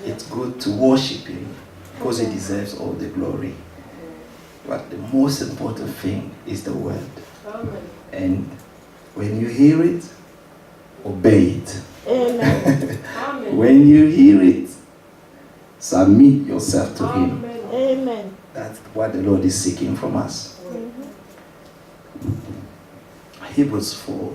It's good to worship Him because He deserves all the glory. But the most important thing is the word. Amen. And when you hear it, obey it. Amen. Amen. When you hear it, submit yourself to Him. Amen. Amen. That's what the Lord is seeking from us. Hebrews 4.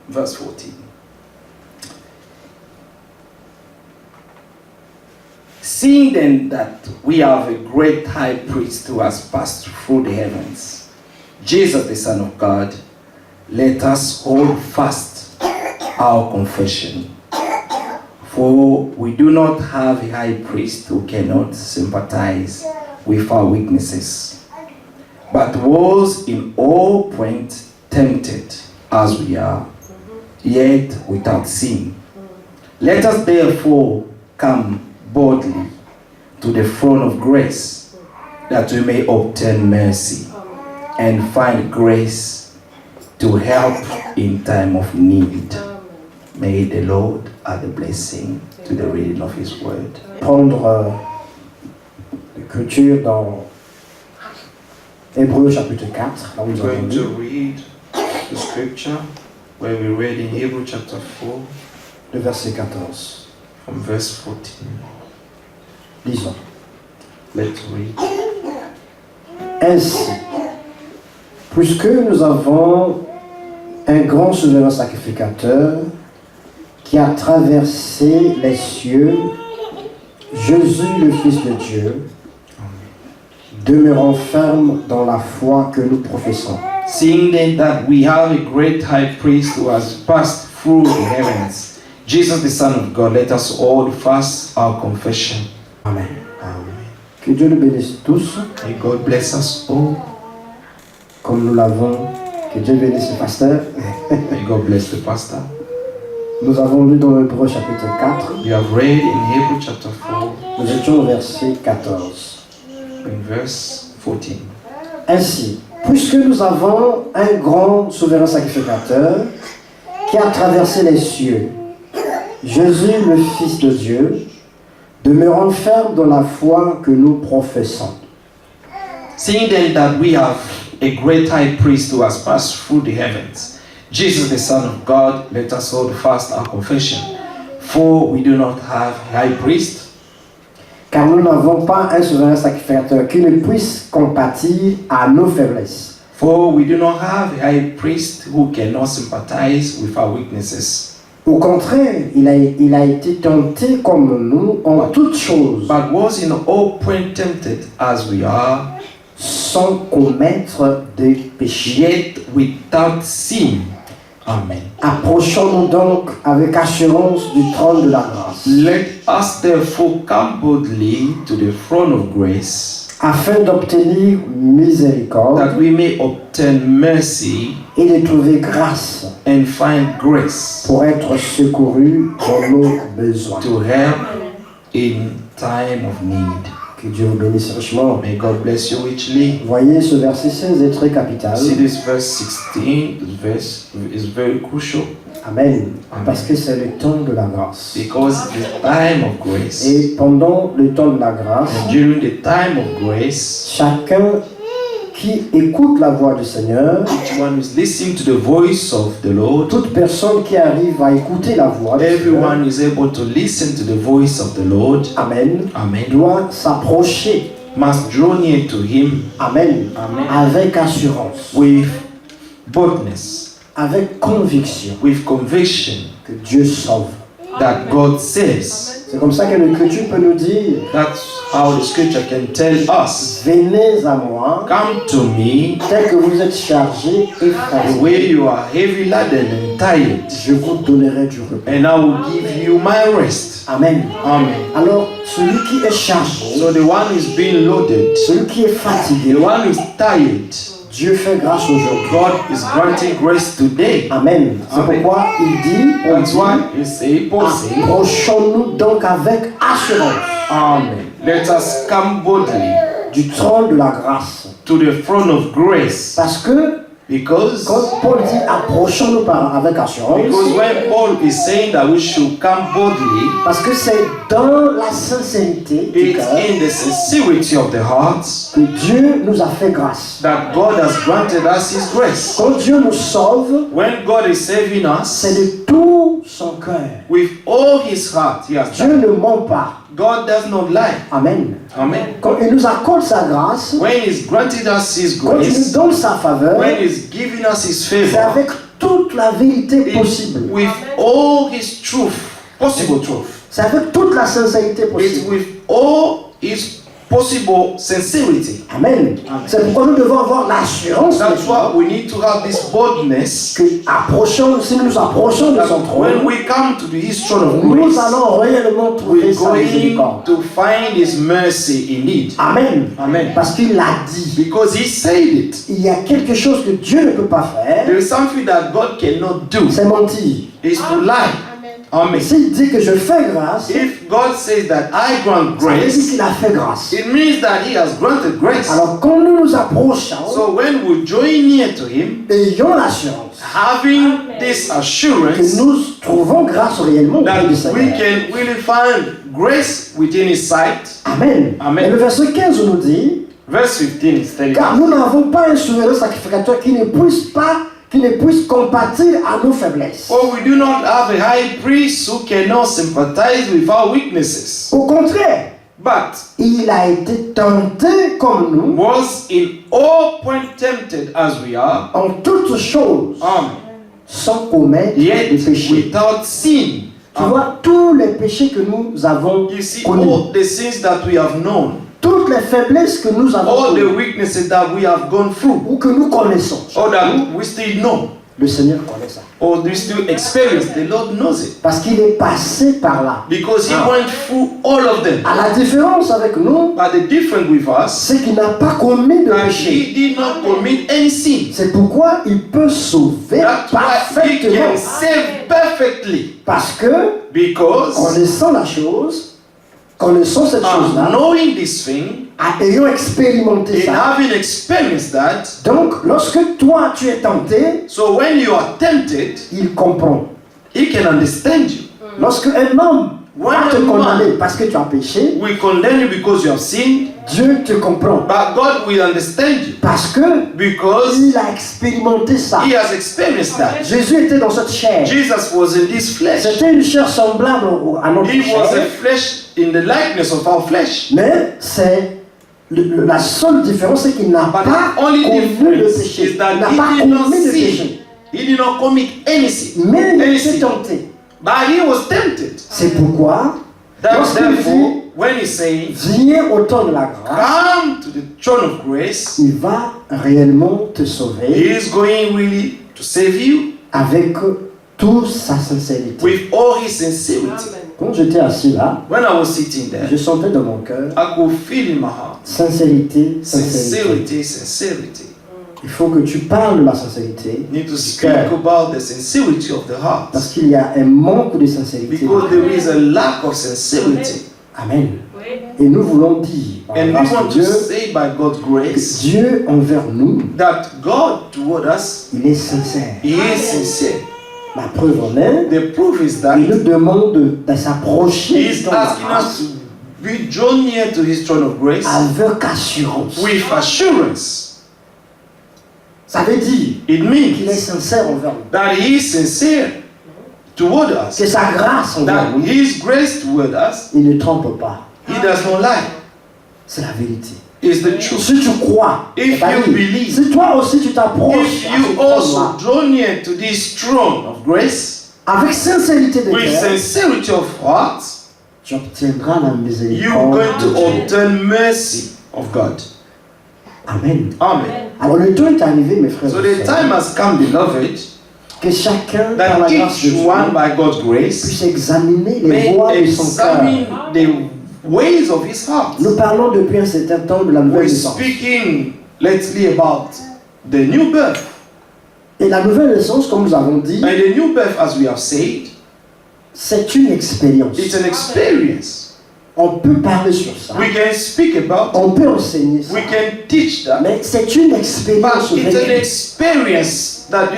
Verse 14. Seeing then that we have a great high priest who has passed through the heavens, Jesus the Son of God, let us hold fast our confession. For we do not have a high priest who cannot sympathize with our weaknesses, but was in all points tempted as we are, yet without sin. Let us therefore come boldly to the throne of grace, that we may obtain mercy and find grace to help in time of need. May the Lord add a blessing to the reading of His word. Prendre l'écriture dans Hébreux chapitre 4, là où nous We're avons going to lu, read the scripture where we read in Hebrews chapter 4 le verset 14. from verse 14. Lisons. Let's read. Ainsi, puisque nous avons un grand souverain sacrificateur qui a traversé les cieux, Jésus le Fils de Dieu, demeurons fermes dans la foi que nous professons. Seeing then that we have a great high priest who has passed through the heavens, Jesus the Son of God, let us hold fast our confession. Amen. Amen. Que Dieu nous bénisse tous, May God bless us all. comme nous l'avons. Que Dieu bénisse le pasteur. May God bless the pastor. Nous avons lu dans Hébreux chapitre 4, We have read in Hebrews chapter 4 nous étions au verset 14. in verse 14. Ainsi, puisque nous avons un grand souverain sacrificateur qui a traversé les cieux, Jésus le Fils de Dieu, demeurons fermes dans la foi que nous professons. Seeing then that we have a great high priest who has passed through the heavens, Jesus the Son of God, let us hold fast our confession. For we do not have a high priest, Car nous n'avons pas un souverain sacrificateur qui ne puisse compatir à nos faiblesses. for we do not have a high priest who cannot sympathize with our weaknesses, Au contraire, il a été tenté comme nous en toutes choses, but was in all point tempted as we are, sans commettre de péché. yet without sin. Amen. Approchons-nous donc avec assurance du trône de la grâce, Let us therefore come boldly to the throne of grace, afin d'obtenir miséricorde that we may obtain mercy et de trouver grâce and find grace pour être secourus dans nos besoins. to help in time of need. Que Dieu vous bénisse richement. May God bless you richly. Voyez, ce verset 16 est très capital. See this verse 16, this verse is very crucial Amen. Amen. Parce que c'est le temps de la grâce. because the time of grace, Et pendant le temps de la grâce, and during the time of grace, chacun qui écoute la voix du Seigneur, each one is listening to the voice of the Lord. toute personne qui arrive à écouter la voix du Seigneur, Everyone is able to listen to the voice of the Lord. Amen, Amen. doit s'approcher, Must draw near to Him. Amen, Amen. avec assurance, With boldness, avec conviction with conviction. que Dieu sauve. that God says. C'est comme ça que l'Écriture peut nous dire, That's how the scripture can tell us. venez à moi, Come to me, tel que vous êtes chargés et the fatigués, way you are heavy laden and tired, je vous donnerai du repos. and I will give you my rest. Amen. Amen. Alors, celui qui est chargé, So the one who is being loaded, celui qui est fatigué, the one who is tired, Dieu fait grâce aujourd'hui. God is granting grace today. Amen. C'est Amen. pourquoi il dit, on That's dit, why he say, Paul say, approchons-nous donc avec assurance Amen. Let us come boldly du trône de la grâce. to the throne of grace. Parce que Because quand Paul dit approchons-nous avec assurance, when Paul is saying that we should come boldly, parce que c'est dans la sincérité du it's cœur in the sincerity of the heart que Dieu nous a fait grâce. that God has granted us His grace. Quand Dieu nous sauve, When God is saving c'est us de tout son cœur. with all His heart, He has Dieu done. ne ment pas. God does not lie. Amen. Amen. Quand il nous accorde sa grâce, When He's granted us His quand il nous grace, donne sa faveur, when He's giving us His c'est favor, avec toute la vérité possible. with all His truth, possible truth, C'est avec toute la sincérité it's possible. with all His possible sincerity. Amen. C'est pourquoi nous devons avoir l'assurance That's why we need to have this boldness. que si nous nous approchons de son That when trône, we come to His throne of nous grace, allons réellement trouver we're sa going miséricorde. to find His mercy indeed. Amen. Amen. Parce qu'il l'a dit. Because He said it. Il y a quelque chose que Dieu ne peut pas faire, There is something that God cannot do. c'est mentir. Is to lie. Amen. Amen. S'il dit que je fais grâce, If God says that I grant ça veut dire grace, qu'il a fait grâce. it means that He has granted grace. Alors quand nous nous approchons, So when we join near to Him, ayons l'assurance having this que assurance nous trouvons grâce réellement auprès that du we Seigneur. can really find grace within His sight. Amen. Amen. Et le verset 15 nous dit, Verse 15 is telling car us, nous n'avons pas un souverain sacrificateur qui ne puisse compatir à nos faiblesses. for we do not have a high priest who cannot sympathize with our weaknesses, Au contraire, but il a été tenté comme nous was in all point tempted as we are, en toutes choses, sans commettre yet de péché. without sin. Tu vois, tous les péchés que nous avons You see, connus, all the sins that we have known, toutes les faiblesses que nous avons all the connues, weaknesses that we have gone through, ou que nous connaissons, or that we still know, le Seigneur connaît ça. or we still experience, the Lord knows it. Parce qu'il est passé par là. Because He went through all of them. À la différence avec nous, But the difference with us, c'est qu'il n'a pas commis de that péché. He did not commit any sin. C'est pourquoi il peut sauver That's why He parfaitement. can save perfectly. Parce que, Because connaissant la chose, connaissant cette chose-là, knowing this thing ayant expérimenté and ça, having experienced that, donc lorsque toi tu es tenté, so when you are tempted, il comprend. He can understand you. Lorsque un homme va te When a condamner man parce que tu as péché, will condemn you because you have sinned, Dieu te comprend. but God will understand you Parce que because il a expérimenté ça. He has experienced that. Jésus était dans cette chair. Jesus was in this flesh. C'était une chair semblable à notre He was a chair. flesh in the likeness of our flesh. Mais c'est la seule différence, c'est qu'il n'a But pas the only commis le difference péché. is Il that n'a He pas did not commis le sin. péché. He did not commit any sin. Mais il Any était sin. tenté. But He was tempted. C'est pourquoi, lorsqu'il Therefore, dit when He's saying, viens au temps de la grâce, come to the throne of grace, il va réellement te sauver He is going really to save you avec toute sa sincérité. with all His sincerity. Amen. Quand j'étais assis là, When I was sitting there, je sentais dans mon cœur I could feel in my heart sincérité, sincérité. sincerity. Il faut que tu parles de la sincérité You need to speak about the sincerity of the heart. parce qu'il y a un manque de sincérité. Because there is a lack of sincerity. Amen. Oui. Et nous voulons dire, par la And we grâce want de to Dieu, say by God's que grace Dieu envers nous, that God toward us, il est sincère. He is sincere. La preuve en est, The proof is that il nous demande de s'approcher He du is trône de la asking grâce us to be drawn near to His throne of grace avec assurance. with assurance. Ça veut dire It qu'il est means sincère envers nous. that He is sincere toward us. Que sa grâce envers That nous, His grace toward us, il ne trompe pas. He does not lie. C'est la vérité. It's the truth. Si tu crois, If c'est-à-dire, you believe, si toi aussi tu t'approches If à ce you also trône-là, draw near to this throne of grace, avec sincérité de with cœur, sincerity of heart, tu obtiendras la you're miséricorde. going to de Dieu. obtain mercy of God. Amen. Amen. Alors le temps est arrivé, mes frères So et the sœurs, time has come, beloved, que chacun, par la that grâce de each Dieu, one, by God's grace, puisse examiner les may voies de son cœur. examine the ways of his heart. Nous parlons depuis un certain temps de la nouvelle We're naissance. speaking lately about the new birth. Et la nouvelle naissance, comme nous avons dit, And the new birth, as we have said, c'est une expérience. it's an experience. On peut parler sur ça, We can speak about on peut enseigner ça, it, we can teach that, mais c'est une expérience but it's an vécue. experience that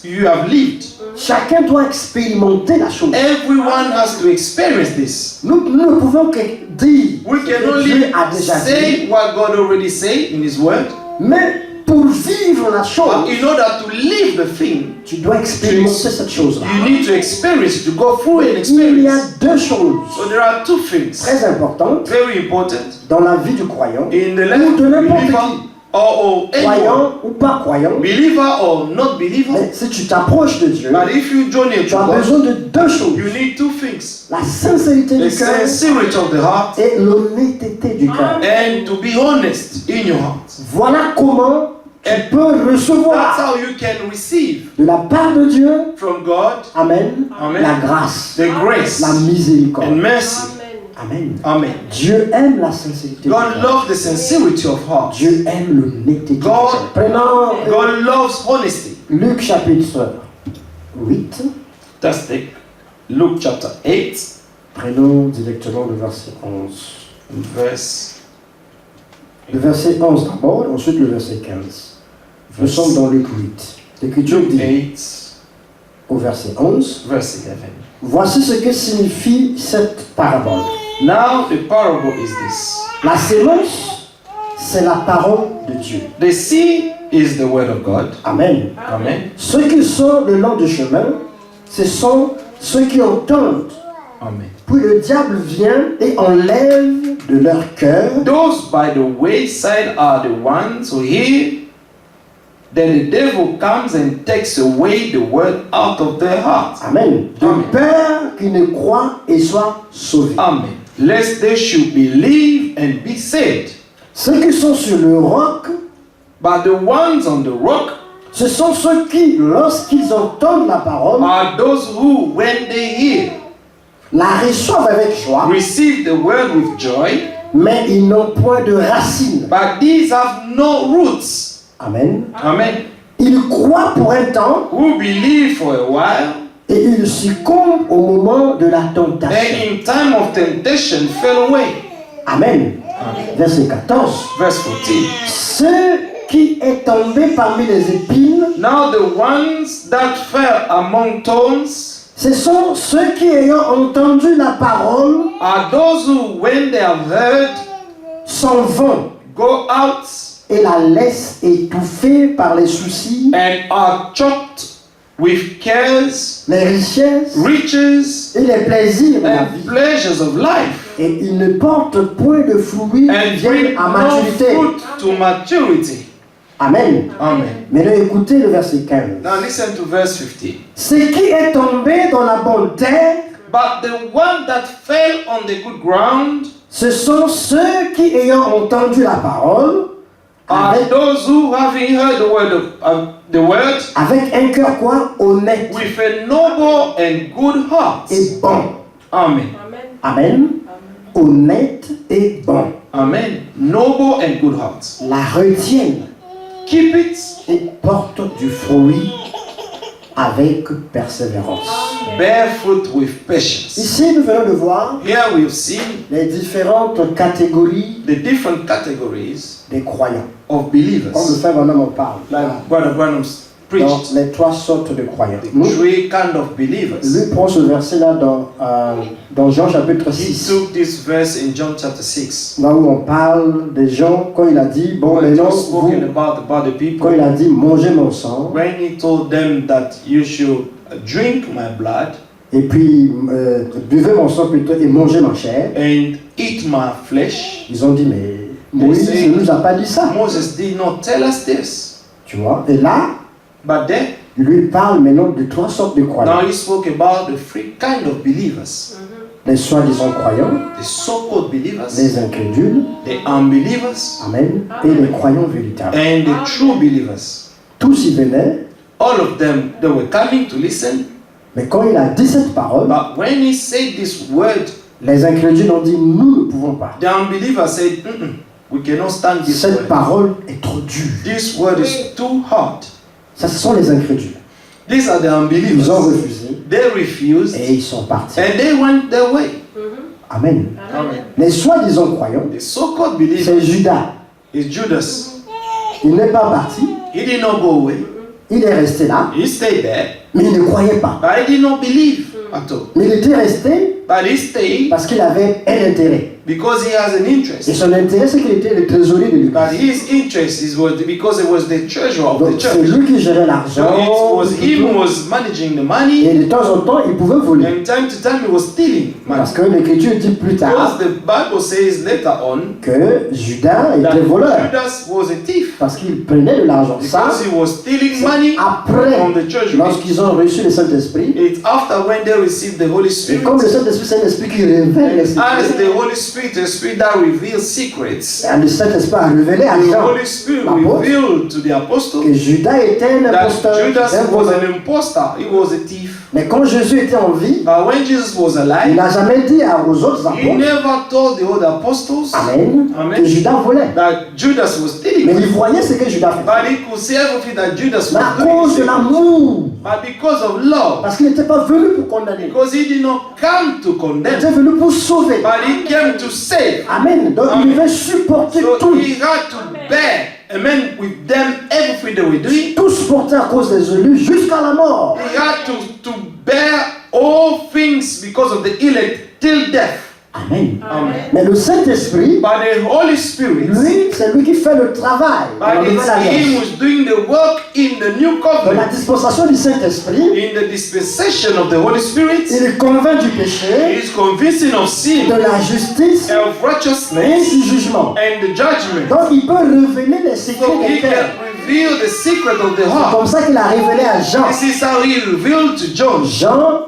you have lived. Chacun doit expérimenter la chose. Everyone has to experience this. Nous ne pouvons que dire We ce can que Dieu only a déjà dit, say what God already said in His Word, mais pour vivre la but chose, in order to live the thing, tu dois expérimenter cette chose-là. you need to experience, to go through an Il y a experience. deux choses So there are two things très importantes very important dans la vie du croyant, in the ou life de of n'importe believer qui, or anyone, croyant ou pas croyant. believer or not believer. Mais si tu t'approches de Dieu, But if you join it tu to as God, besoin de deux choses. you need two things: La sincérité the du cœur sincerity of the heart et l'honnêteté du cœur. and to be honest in your heart. Voilà comment tu peux That's recevoir how you can receive de la part de Dieu, from God, Amen, Amen, la grâce, the grace la miséricorde. and mercy. Amen. Amen. Dieu aime la sincérité du God cœur. loves the sincerity of heart. Dieu aime l'honnêteté du God- cœur. Prenons God loves honesty. Luc chapitre 8. Let's take Luke chapter 8, Prenons directement le verset 11. verse Le verset 11 d'abord, ensuite le verset 15. Nous sommes dans Luc 8. L'Écriture Luke dit 8, au verset 11, verse 11. voici ce que signifie cette parabole. Now the parable is this. La sémence, c'est la parole de Dieu. The seed is the word of God. Amen. Amen. Ceux qui sont le long du chemin, ce sont ceux qui entendent. Amen. Puis le diable vient et enlève de leur cœur Those by the wayside are the ones who hear. Then the devil comes and takes away the word out of their heart. Amen. De Amen. peur qu'ils ne croient et soient sauvés. Amen. Lest they should believe and be saved. Ceux qui sont sur le roc, But the ones on the rock ce sont ceux qui, lorsqu'ils entendent la parole, are those who, when they hear, la reçoivent avec joie, receive the word with joy, mais ils n'ont point de racines. but these have no roots. Amen. Amen. Ils croient pour un temps Who believe for a while, et ils succombent au moment de la then tentation. in time of temptation fell away. Amen. Verset 14. Verse 14. Ceux qui est tombé parmi les épines, Now the ones that fell among thorns ce sont ceux qui, ayant entendu la parole, are those who, when they have heard, s'en vont go out et la laissent étouffer par les soucis, and are choked with cares, les richesses riches, et les plaisirs de la and vie. pleasures of life, Et ils ne portent point de fruits qui and bring viennent à no maturité. fruit to maturity. Amen. Amen. Maintenant écoutez le verset 15. Now listen to verse 15. Ce qui est tombé dans la bonne terre, But the one that fell on the good ground ce sont ceux qui, ayant entendu la parole, are avec, those who, having heard the word, avec un cœur quoi? Honnête with a noble and good heart. et bon. Amen. Amen. Amen. Honnête et bon. Amen. Noble and good heart. La retiennent Keep it et portent du fruit avec persévérance. bear fruit with patience. Ici, nous venons de voir Here we've seen les différentes catégories the different categories des croyants. of Comme le believers. frère Branham en parle. Like Brother Branham's Dans preached. les trois sortes de croyants. The Nous, three kind of believers. lui prend ce verset-là dans Jean chapitre He 6. took this verse in John chapter 6. Là où on parle des gens, quand il a dit, bon, When he maintenant, was vous, spoken about the people. quand il a dit, mangez mon sang, When he told them that you should drink my blood et puis buvez mon sang plutôt et mangez ma chair, and eat my flesh, ils ont dit, mais Moïse ne nous a pas dit ça. Moses did not tell us this. Tu vois, et là, But then Il lui parle maintenant de trois sortes de croyants. Now he spoke about the three kind of believers. Les soi-disant croyants, The so-called believers, les incrédules, the unbelievers, amen, et les croyants véritables. and the true believers. Tous y venaient, All of them, they were coming to listen. mais quand il a dit cette parole, But when he said this word, les incrédules ont dit, nous ne pouvons pas. the unbelievers said, we cannot stand this Cette word. parole est trop dure. This word is too hard. Ça, ce sont les incrédules. These are the Ils ont unbelievers. refusé They refused et ils sont partis. and they went their way. Amen. Amen. Les soi-disant croyants, The so-called believer c'est Judas. is Judas. Il n'est pas parti, He did not go away. il est resté là, He stayed there, mais il ne croyait pas. but he did not believe at all. Mais il était resté But he stayed parce qu'il avait un intérêt. because he has an Et interest. son intérêt, c'est qu'il était le trésorier de But l'église. his interest is because he was the treasurer of the Donc c'est church. lui qui gérait So l'argent. it was him who was managing the money, Et de temps en temps, il pouvait voler. and time to time he was stealing money. Parce que l'Écriture dit plus Because tard the Bible says later on que Judas that était voleur. Judas was a thief Parce qu'il prenait de l'argent. Ça, because he was stealing money après, from the treasury. lorsqu'ils ont reçu le Saint-Esprit. It's after when they received the Holy Et Spirit. comme le Saint-Esprit, c'est un esprit qui révèle les As secrets. the Holy Spirit, a spirit that reveals secrets. Et le Saint-Esprit a révélé à The Jean Holy Spirit l'apôtre revealed to the que apostles Judas était un that imposteur. Judas un was voleur. an impostor. He was a thief. Mais quand Jésus était en vie, But when Jesus was il alive, n'a jamais dit aux autres he apôtres, never told the other apostles Amen, Amen. que Judas volait. that Judas was Mais stealing. il voyait ce que Judas faisait. But he could see everything that Judas Mais à was cause de doing. l'amour, But because of love, parce qu'il n'était pas venu pour condamner, because he did not come to il condemn, était venu pour sauver. but he came to save. Amen. Donc il devait supporter So tout. he had to bear, amen, with them everything they were doing. Tous portés à cause des élus jusqu'à la mort. He had to bear all things because of the elect till death. Amen. Amen. Mais le Saint-Esprit, But the Holy Spirit, lui, c'est lui qui fait le travail dans la but nouvelle it's alliance. him who's doing the work in the new Dans la covenant. dispensation du Saint-Esprit, In the dispensation of the Holy Spirit, il convainc du he péché, is convincing of de sin, la justice of et righteousness, du jugement. and the judgment. Donc il peut révéler les So secrets he des cœurs. can reveal the secret of the C'est heart. comme ça qu'il a révélé à Jean. This is how he revealed to John Jean,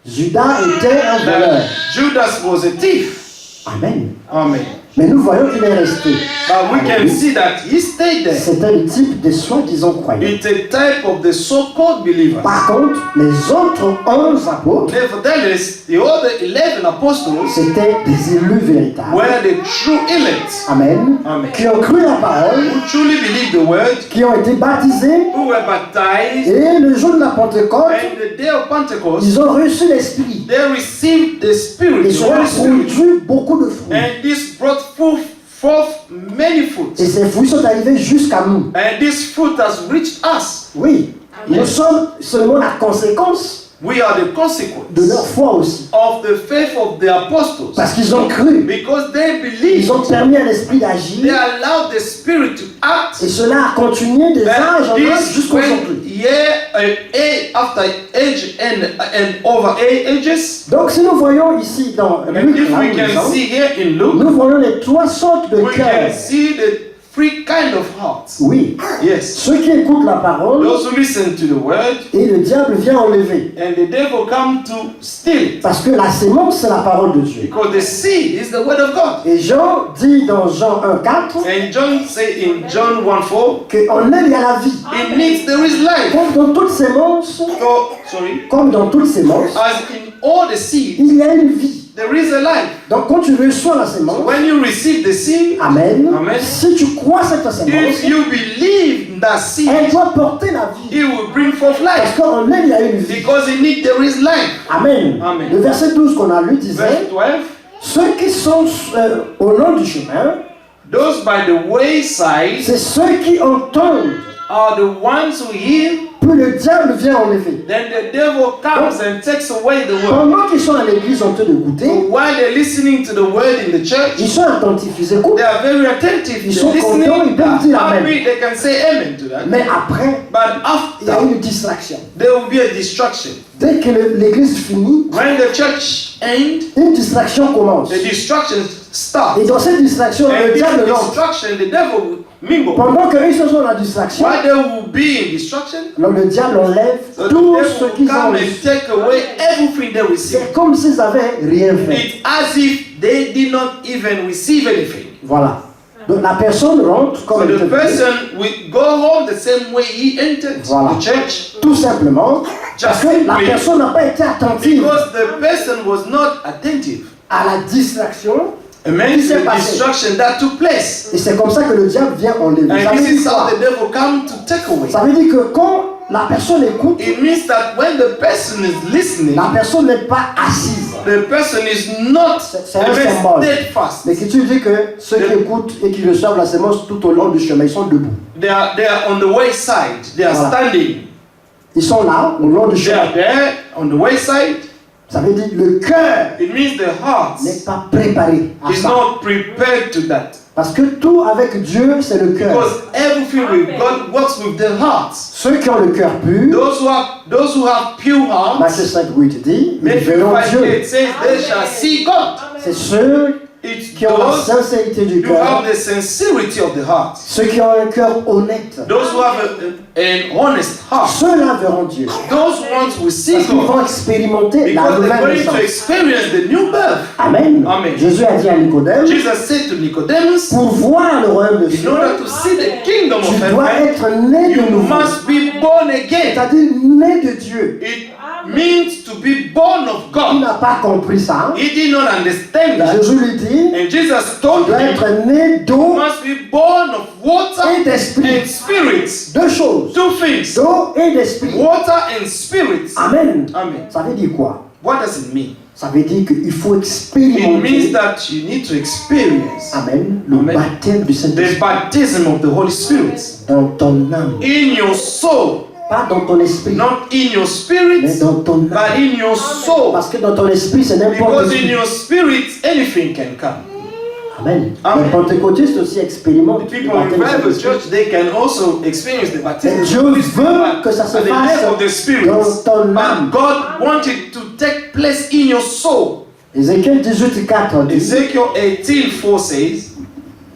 Judas était un voleur. that Judas was a thief. Amen. Amen. Mais nous voyons qu'il est resté. But we can see that he stayed there. C'était le type des soi-disant croyants. It's a type of the so-called believers. Par contre, les autres 11 apôtres, Nevertheless, the other 11 apostles c'était des élus véritables. were the true elect Amen. Amen. Qui ont cru la parole, who truly believed the word, qui ont été baptisés, who were baptized, et le jour de la Pentecôte, and the day of Pentecost, ils ont reçu l'Esprit. they received the Spirit, Et the cela Holy a Spirit, produit beaucoup de fruits. and this brought forth many fruits. Et ces fruits sont arrivés jusqu'à nous. And this fruit has reached us. Oui, nous sommes seulement la conséquence We are the de consequence leur foi aussi. of the faith of the apostles. Parce qu'ils ont cru. Because they Ils ont believed, permis à l'Esprit they d'agir. allowed the Spirit to act. Et cela a continué des âges en And âge this jusqu'aujourd'hui. went year after age and over ages. Donc si nous voyons ici dans And Luc, if là, we où can nous sommes, see here in Luke, nous voyons les trois sortes de we can cœurs. see the three kind of hearts. Oui, Yes. ceux qui écoutent la parole Those who listen to the word, et le diable vient enlever. and the devil come to steal it. Parce que la sémence, c'est la parole de Dieu. Because the seed is the word of God. Et Jean dit dans Jean 1,4 And John say in John 1:4, qu'en elle, il y a la vie. in it there is life. Comme dans toute sémence, comme dans toute sémence, As in all the seed, il y a une vie. there is a life. Donc quand tu reçois la So sémence, when you receive the seed, Amen, Amen. si tu crois cette if sémence, you believe in that seed, elle doit porter la vie. it will bring forth Parce life. qu'en elle, il y a une vie. Because in it there is life. Amen. Amen. Le verset 12 qu'on a lu disait, Verse 12, ceux qui sont au long du chemin, those by the wayside c'est ceux qui entendent, are the ones who hear. puis le diable vient enlever. Then the devil comes and takes away the word. Pendant qu'ils sont à l'église en train de goûter, So while they're listening to the word in the church, ils sont attentifs, ils écoutent. they are very attentive. Ils They're sont contents, listening. ils peuvent dire amen. Happy, they can say amen to that. Mais après, But il y a after, une distraction. there will be a distraction. Dès que l'église finit, When the church ends, une distraction commence. the distraction starts. Et dans cette distraction, And le this diable entre. distraction, the devil mingle. Pendant qu'eux se sont dans la distraction, While they will be in destruction, alors le diable enlève so the tout devil ce will qu'ils ont come reçu. and take away everything they receive. C'est comme s'ils avaient rien fait. It's as if they did not even receive anything. Voilà. Donc la personne rentre comme So elle the était. person will go home the same way he entered Voilà. the church, Tout simplement parce Just que la simply personne n'a pas été attentive because the person was not attentive. à la distraction. Amen. Qui s'est The passé? destruction that took place. Et c'est comme ça que le diable vient enlever. Ça And veut this dire is how quoi? the devil come to take away. Ça veut dire que quand la personne écoute, It means that when the person is listening, la personne n'est pas assise. the person is not C'est un symbole. steadfast. L'écriture dit que ceux qui écoutent et qui reçoivent la sémence tout au long du chemin, ils sont debout. They are on the wayside. They are Voilà. standing. Ils sont là, au long du They chemin. are there on the wayside. Ça veut dire que le cœur It means the heart n'est pas préparé à is ça. not prepared to that. Parce que tout avec Dieu, c'est le cœur. Because everything with God works with the heart. Ceux qui ont le cœur pur, Those who have pure hearts, Matthieu 5:8 dit, ils Matthew verront 5:8 Dieu. says they shall see God. C'est ceux It's qui ont la those sincérité du who cœur, have the sincerity of the heart. ceux qui ont un cœur honnête. Those who have an honest heart. Ceux-là verront Dieu. Those ones will see Parce qu'ils God. vont expérimenter la Because they're nouvelle going to naissance. experience the new birth. Amen. Amen. Jésus a dit à Nicodème, Jesus said to Nicodemus, pour voir le royaume de in Dieu, order to see the kingdom of tu dois heaven, être né de you nouveau. must be born again. C'est-à-dire né de Dieu. It means to be born of Il God. n'a pas compris ça. He did not understand that. Jésus lui dit, And Jesus tu told dois him, être né you d'eau must be born of water et d'esprit. and spirits. Deux choses, Two things. d'eau et d'esprit. Water and spirits. Amen. Amen. Ça veut dire quoi? What does it mean? Ça veut dire qu'il faut It means expérimenter, that you need to experience Amen, le Amen. baptême du the Saint-Esprit baptism of the Holy Spirit dans ton âme. in your soul, Pas dans ton esprit, not in your mais spirit, dans ton but âme. in your soul. Parce que dans ton esprit, c'est n'importe Because in qui. your spirit, anything can come. Amen. Amen. Les pentecôtistes aussi expérimentent The le people in baptême du Bible Saint-Esprit. church, they can also experience the baptism Mais of the Dieu Holy Spirit, veut que ça se but the fasse death of the Spirit. dans ton âme. But God wanted to take place in your soul. Ézéchiel 18:4 dit, Ezekiel 18:4 says,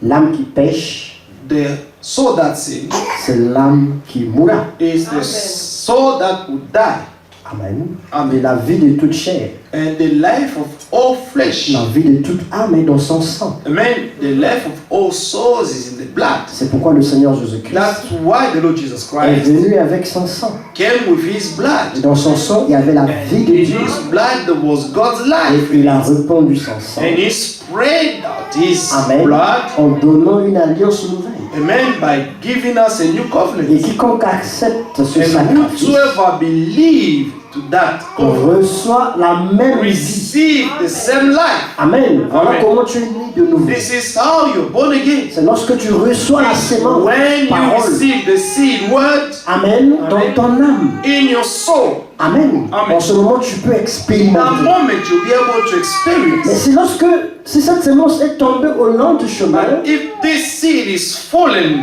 l'âme qui pêche, the soul that sins c'est l'âme qui mourra. is the soul that will die. Amen. Amen. Et la vie de toute chair, And the life of all flesh. la vie de toute âme est dans son sang. Amen. The life of all souls is in the blood. C'est pourquoi le Seigneur Jésus-Christ That's why the Lord Jesus est Christ venu avec son sang. came with his Et blood. dans son sang, il y avait la vie de In Dieu. his blood there was God's Et life. il a répandu son sang. And he spread out his Amen. blood. En donnant une alliance nouvelle. Amen. By giving us a new Et covenant. quiconque accepte ce And sacrifice whosoever believe to that covenant reçoit la même vie. receive the same life. Amen. Voilà Amen. comment tu es né de nouveau. This is how you're born again. C'est lorsque tu reçois la sémence, When you parole. receive the seed word Amen. Dans Amen. ton âme. in your soul, Amen. Amen. En ce moment, tu peux in that expérimenter. moment you'll be able to Mais experience. c'est lorsque, si cette sémence est tombée au long du chemin, But if this seed is fallen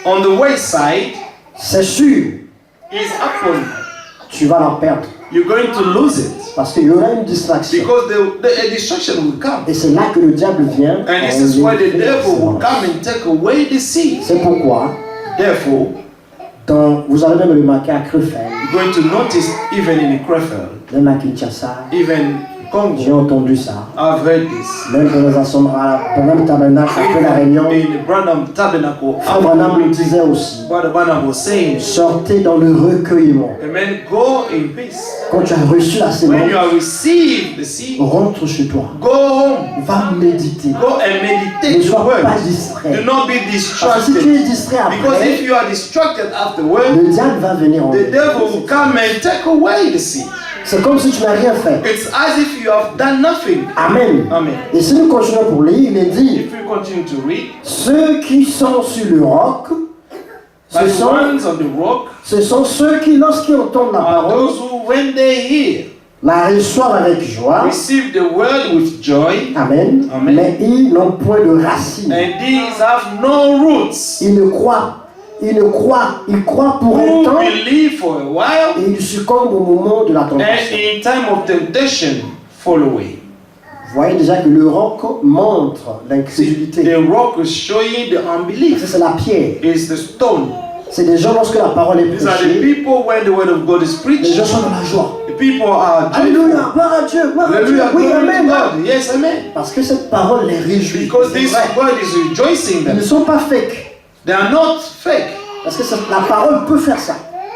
on the wayside, c'est sûr, is upon tu vas la perdre. you're going to lose it Parce qu'il y aura une distraction. because the destruction will come. Et c'est là que le diable vient. And this is why the enlever la devil will sémence. come and take away the seed. C'est pourquoi, Therefore, vous allez même remarquer à Krefeld, you're going to notice even in Krefeld, même à Kinshasa, even j'ai Congo, entendu ça. I've heard this. Même dans les assemblées, pendant le tabernacle, après la réunion, In the Branham Tabernacle, Frère Branham le disait aussi. Brother Branham was saying, Sortez dans le recueillement. Amen, go in peace. Quand tu as reçu la When sémence, you have received the seed, rentre chez toi. go home, Va méditer. go and Ne meditate the sois word. pas distrait. Do not be Parce que si tu es distracted. distrait Because if après, you are distracted afterward, le diable va venir en the devil will come and take away the seed. C'est comme si tu n'as rien fait. It's as if you have done nothing. Amen. Amen. Et si nous continuons pour lire, il est dit, If you continue to read, ceux qui sont sur le roc, by ce the sont, ones on the rock ce sont ceux qui, lorsqu'ils entendent la are parole, those who, when they hear, la reçoivent avec joie. receive the word with joy, Amen. Amen. Mais ils n'ont point de racines. and these have no roots. Ils croient pour un Who temps believe for a while, et ils succombent au moment de la and tentation. in time of temptation fall away. Vous voyez déjà que le roc montre l'incrédulité. The rock is showing the unbelief. Ça, c'est la pierre. It's the stone. C'est des gens, lorsque la parole est These are the prêchée, people when the word of God is les gens preached. sont dans la joie. The people are Alléluia, joyful. gloire à Dieu, gloire à Dieu. Hallelujah, Oui, glory to amen. God. Yes, amen. Parce que cette parole les réjouit. Because this word is rejoicing Ils ne them. sont pas fake. They are not fake. Parce que la parole peut faire ça.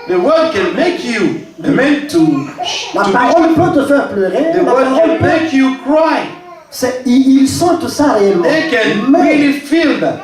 The word can make you meant to La be parole joyful. peut te faire pleurer. The La word parole can peut... make you cry. Ils sentent ça réellement. They can Mais, really feel that.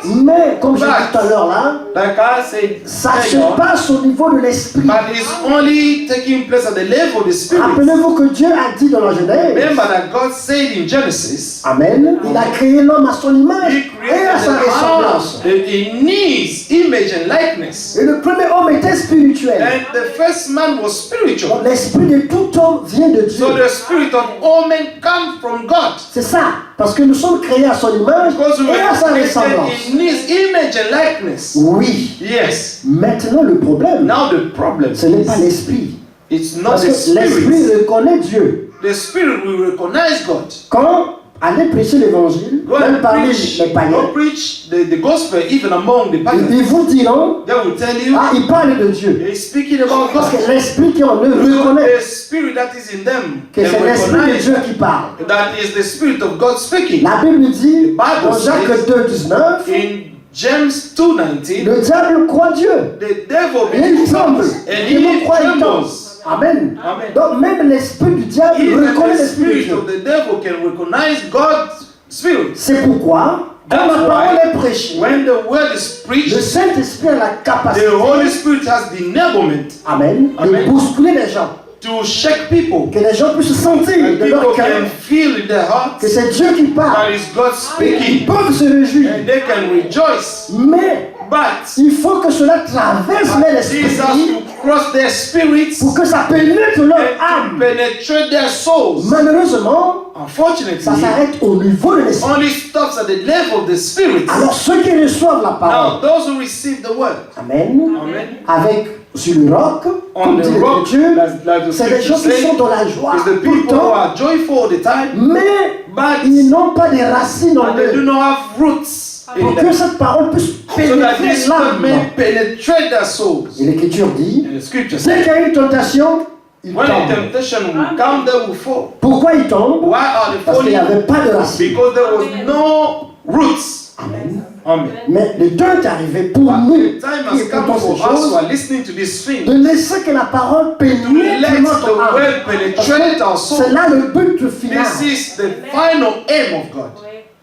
comme je disais tout à l'heure là, Like I said, ça se earlier on, passe au niveau de l'esprit. but it's only taking place at the level of the spirit. Rappelez-vous que Dieu a dit dans la Genèse. Remember that God said in Genesis, Amen. Il a créé l'homme à son image He et created à sa the ressemblance. man in his image and likeness. Et le premier homme était spirituel. And the first man was spiritual. Donc, l'esprit de tout homme vient de Dieu. So the spirit of all men comes from God. C'est ça. Parce que nous sommes créés à son image Because we et à sa were ressemblance. created in his image and likeness. Oui. Yes. Maintenant, le problème, Now the problem ce n'est pas is l'esprit. it's not Parce the que l'esprit spirit. reconnaît Dieu. The spirit will recognize God. Quand allez prêcher l'évangile, Go même and parmi preach, les païens, go preach the gospel even among the pagans. ils vous diront, They will tell you ah, il parle de Dieu. he's speaking about Parce God. que l'esprit qui en eux Because reconnaît the spirit that is in them que can c'est l'esprit de recognize Dieu qui parle. that is the spirit of God speaking. La Bible dit, The Bible dans Jacques says- 2,19, In James 2:19, le diable croit Dieu. the devil Et il tremble. and Et non he croit, il tombe. trembles. Amen. Amen. Donc même l'esprit du diable Even reconnaît the l'esprit de spirit Dieu. of the devil can recognize God's spirit. C'est pourquoi, quand That's la why parole est prêchée, when the word is le preached, Saint-Esprit a la capacité, the Holy Spirit has the enablement Amen, de Amen. bousculer les gens. to shake people. Que les gens puissent sentir And de leur people cœur can feel in their hearts que c'est Dieu qui that parle. is God Et ils speaking. peuvent se réjouir. And they can rejoice. Mais But il faut que cela traverse les Jesus esprits to cross their spirits pour que ça pénètre leur and to âme. penetrate their souls. Malheureusement, Unfortunately, ça s'arrête au niveau de l'esprit. only stops at the level of the spirit. Alors ceux qui reçoivent la Now, parole, those who receive the word, Amen, Amen, avec sur le roc, on comme the dit rock, l'Écriture, like the c'est des gens scripture qui sont says, dans la joie is the tout le people who temps, are joyful all the time, mais but ils n'ont pas de racines en and they do eux not have roots in pour que them, cette parole puisse so that pénétrer this word l'âme. may penetrate their souls. Et l'Écriture dit, And the scripture dès says, qu'il y a une tentation, il when a tombe. temptation will come, they will fall. Pourquoi il tombe? Why are they Parce qu'il n'y falling? avait pas de racines. Because there was no roots. Amen. Amen. Mais le temps est arrivé pour But nous the time qui has come écoutons for ces us who choses are listening to this thing de laisser que la parole to let pénètre notre the âme. word penetrate our soul. C'est là le but final. This is the final aim of God.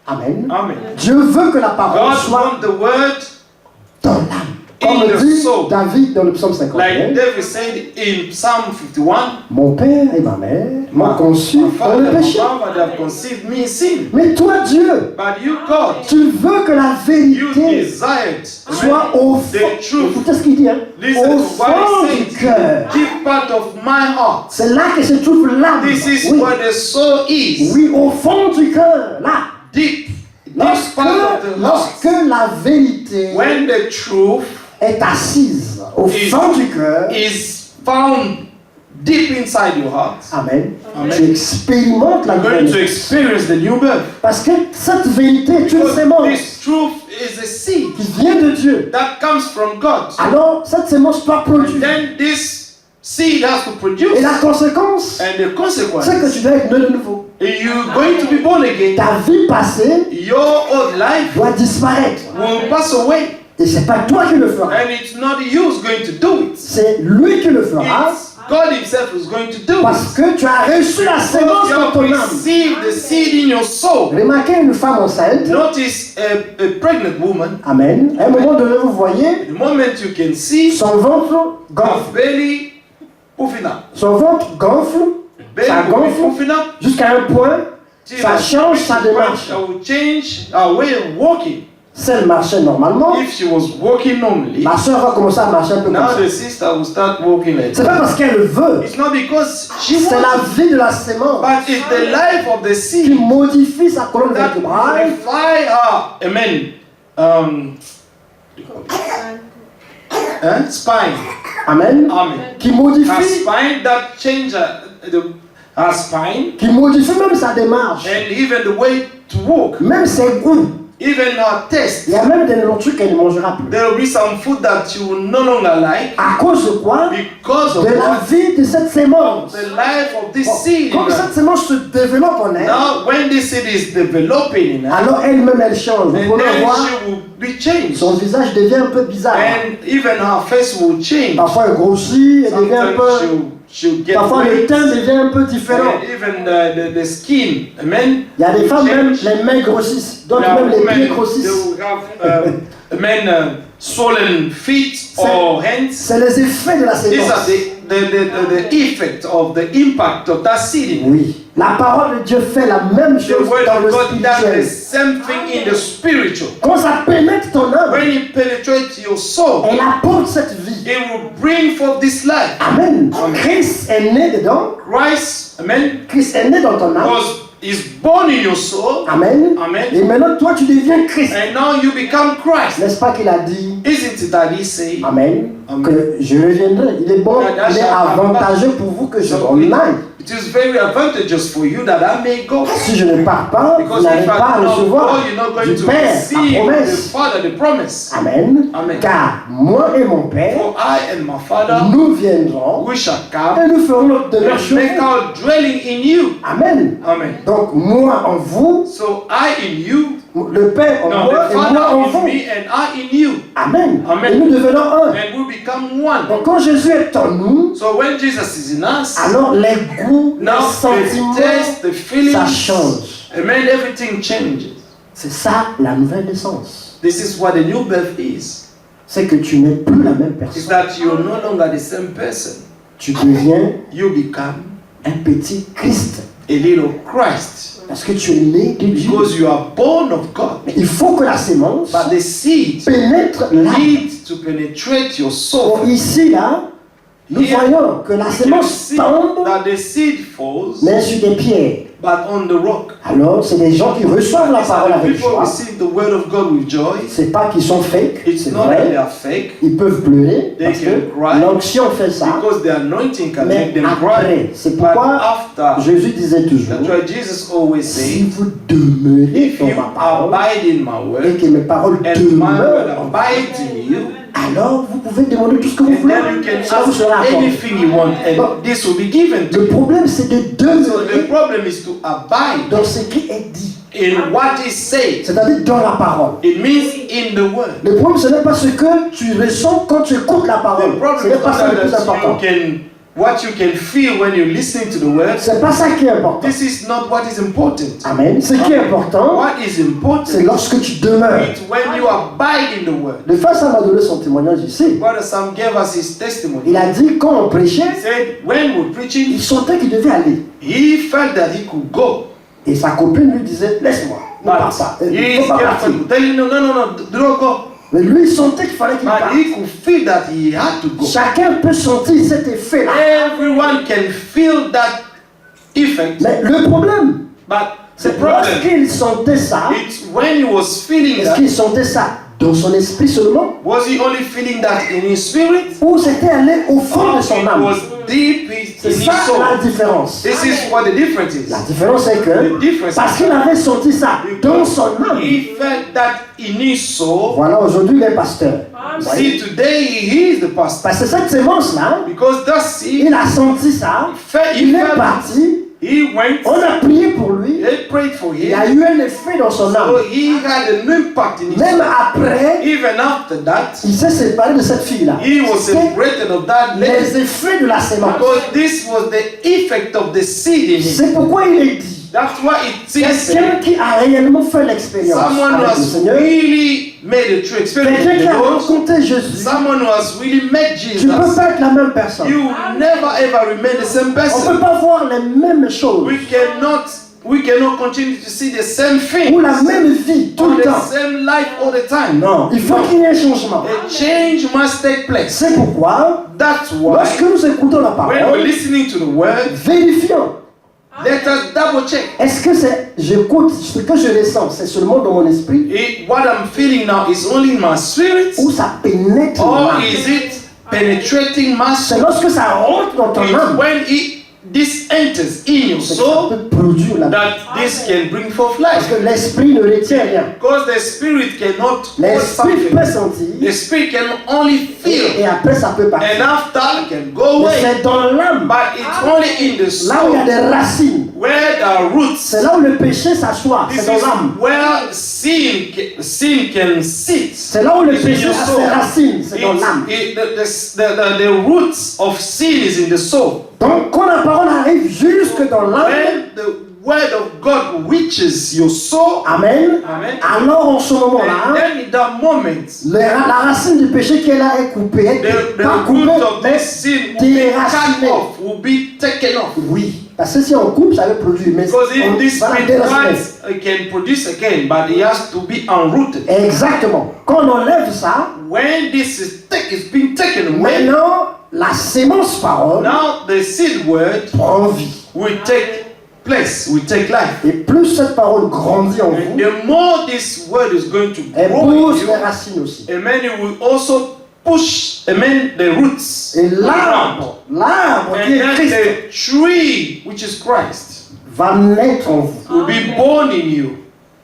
Amen. Amen. Dieu veut que la parole God soit wants the word, dans l'âme. Comme in the dit soul. David dans le psaume 51. like David said in Psalm 51, Mon père et ma mère m'ont conçu my dans father le and my péché. mother they have conceived me in sin. Mais toi, Dieu, But you, God, tu veux que la you vérité desired soit au fond. the truth. Écoutez ce qu'il dit, hein? Listen Au to what fond he du says. cœur. Deep part of my heart. C'est là que se trouve l'âme. This is Oui. where the soul is. Oui, au fond du cœur, là. Deep Lorsque, part of the heart. lorsque la vérité When the truth est assise au is- fond du cœur, is found deep inside your heart, Amen, Amen. tu expérimentes la you're going to vérité. experience the new birth. Parce que cette vérité est une Because sémence this truth is a seed qui vient de Dieu. that comes from God. Alors, cette sémence doit produire. Then this seed has to produce. Et la conséquence, And the consequence, c'est que tu dois être né de nouveau. you're going to be born again. Ta vie passée Your old life doit disparaître. will pass away. Et c'est pas toi qui le feras. And it's not you who's going to do it. C'est lui qui le fera. It's God Himself who's going to do Parce it. que tu as reçu la sémence You dans have ton âme. received the seed in your soul. Remarquez une femme enceinte. Notice a pregnant woman. Amen. À un moment donné, vous voyez, The moment you can see son ventre her gonfle. belly puffing up. Son ventre gonfle. Belly Ça will be gonfle puffing up. jusqu'à un point, Till ça a change sa démarche. I will change our way of walking. Si elle marchait normalement, If she was walking normally, la soeur va commencer à marcher un peu comme now ça. the sister will start walking like C'est pas that. parce qu'elle le veut. It's not because she C'est la wants, vie de la sémence but it's the life of the qui seed modifie sa colonne that vertébrale. modify her, amen, spine, Amen. amen. Qui Her modifie spine that change her spine, qui modifie même sa démarche, and even the way to walk, même ses goûts. even her taste. Il y a même des nourritures qu'elle ne mangera plus. There will be some food that you will no longer like À cause de quoi? because of De la what? vie de cette sémence. The life of this Bon, seed. comme cette sémence se développe en elle, Now, when this seed is developing in her, alors elle-même elle change. Vous and pouvez then voir, she will be changed, son visage devient un peu bizarre. and even her face will change. Parfois elle grossit, elle devient un Sometimes peu. she'll get Parfois le weight, teint devient un peu différent. and even the skin. Amen. Il y a des femmes même, les mains grossissent, d'autres même les pieds They grossissent. will have men swollen feet or hands. C'est les effets de la These are sémence. the effect of the impact of that seed. Oui. La parole de Dieu fait la même The chose word dans le of God does the spirituel. same thing in the spiritual. Quand ça pénètre ton âme, When it penetrates your soul, elle apporte cette vie. it will bring forth this life. Amen. Christ est né dedans. Christ, amen, Christ est né dans ton âme. is born in your soul. Amen. Amen. Et maintenant, toi, tu deviens Christ. And now you become Christ. N'est-ce pas qu'il a dit, Isn't it that he said? Amen, Amen. que je reviendrai. Il est bon, il est avantageux pour vous que je m'en aille. It is very advantageous for you that I may go. Si je ne pars pas, vous Because n'allez if pas I do not recevoir go, you're not going du to Père receive la the promesse. Father, the promise. Amen. Amen. Car moi et mon Père, For I and my Father, nous viendrons we shall et come nous ferons notre demeure and chez make vous. our dwelling in you. Amen. Amen. Donc, moi en vous, So I in you, le Père en no, moi the et moi en Father in vous. me and I in you. Amen. Amen. Et nous devenons un. And we become one. Donc, quand Jésus est en nous, So when Jesus is in us, alors les goûts, les now sentiments, the taste, the ça feelings, change. amen, everything changes. C'est ça la nouvelle naissance. This is what the new birth is. C'est que tu n'es plus la même Is personne. that you're no longer the same person. Tu deviens You become un petit Christ. a little Christ. Parce que tu es né de Dieu. Because you are born of God. Mais il faut que la sémence But the seed pénètre l'âme. needs to penetrate your Bon, soul. ici, là, nous Here, voyons que la You can sémence see tombe, that the seed falls, mais sur des pierres. but on the rock. Alors, c'est des gens qui reçoivent la These parole are the avec people joie. receive the word of God with joy. C'est pas qu'ils sont fake, It's c'est not that they vrai. are fake, Ils peuvent pleurer They parce can que cry. l'onction fait ça. because the anointing can Mais make them après, cry. c'est But pourquoi after, Jésus disait toujours, that's why Jesus always si said, vous demeurez if dans you ma parole abide in my et word, que mes paroles and my word demeurent, en vous, abides in you, alors vous pouvez demander tout ce que vous and voulez. then you can Ça vous ask sera accordé. anything you want, and this will be given to Le you. problème, c'est de So the demeurer problem is to abide dans ce qui est dit, in what is said. c'est-à-dire dans la parole. It means in the word. Le problème, ce n'est pas ce que tu ressens quand tu écoutes la parole. The problem Ce is n'est pas ça le not plus that important. what you can feel when you're listening to the word. C'est pas ça qui est important. This is not what is important. Amen. Ce qui est important, What is c'est important lorsque tu demeures. is when you abide in the word. Le frère Sam a donné son témoignage ici. Brother Sam gave us his testimony. Il a dit quand on prêchait, He said when we're il preaching, sentait qu'il devait aller. he felt that he could go. Et sa copine lui disait, laisse-moi, ne pars But pas. Il his faut pas partir. girlfriend would tell him, no, do not go. Mais lui, il sentait qu'il fallait qu'il But parte. he could feel that he had to go. Chacun peut sentir cet effet-là. Everyone can feel that effect. Mais le problème, But the c'est problem, lorsqu'il sentait ça, it's when he was feeling est-ce that. qu'il sentait ça dans son esprit seulement? Was he only feeling that in his spirit? Ou c'était allé au fond Or de son it âme? was deep in C'est his ça soul? la différence. This is what the difference is. La différence c'est The que, difference parce is qu'il avait senti ça dans son âme, he felt that in his soul. voilà, aujourd'hui il est pasteur. Vous voyez? See, today he is the pastor. Parce que cette sémence-là, Because that seed, il a senti ça, il est parti, he went, on a prié pour lui, they prayed for il a him. eu un effet dans son So âme. he had an impact in his Même soul. après, Even after that, il s'est séparé de cette fille-là. he was C'est separated of that lady. les effets de la sémence. Because this was the effect of the seed in him. C'est pourquoi il est dit, That's why it is quelqu'un qui a réellement fait l'expérience someone who avec le has Seigneur, really made a true experience quelqu'un with qui the a Lord, rencontré Jésus, someone who has really met tu ne peux Jesus, pas être la même personne. you will never ever remain the same On ne person. peut pas voir les mêmes choses We cannot continue to see the same thing ou la même vie tout or le the temps. same life all the time. Non, il faut qu'il y ait un changement. A change must take place. C'est pourquoi, That's why lorsque nous écoutons la when we're parole, listening to the word, vérifions. let us double check. Est-ce que j'écoute, ce que je ressens, c'est seulement dans mon esprit What I'm feeling now is only in my spirit, ou ça pénètre mon or âme? is it penetrating my C'est soul? lorsque ça rentre dans ton It's âme. when this enters in your c'est que ça soul, peut produire la vie. that this can bring forth Parce life. que l'esprit ne retient rien. Because the spirit cannot hold L'esprit something. peut sentir The spirit can only feel. et après ça peut partir. And after it can go Mais away. c'est dans l'âme, But it's only in the là où il y a soul des racines. where there are roots. C'est là où le péché s'assoit, This c'est dans is l'âme. where sin can sit. C'est là où le It's in péché your a soul. ses racines, c'est dans l'âme. The roots of sin is in the soul. Donc quand la parole arrive jusque dans l'âme, When the word of God reaches your soul, amen, Amen. alors en ce and moment-là, then in that moment, la racine du péché qui est là est coupée, elle the n'est pas root coupée, of mais this sin will be cut déracinée. off, will be taken off. Oui, parce que si on coupe, ça va produire, mais Because if on this va la spirit déraciner. cuts, it can produce again, but it has to be unrooted. Exactement. Quand on enlève ça, When this is being taken away, maintenant, la sémence parole now the seed word prend vie. will take place, will take life. Et plus cette parole grandit en And vous, the more this word is going to elle grow in pousse you, les racines aussi. amen, it will also push, amen, the roots. Et around. l'arbre qui And est then Christ, the tree, which is Christ, va naître en vous. will be born in you.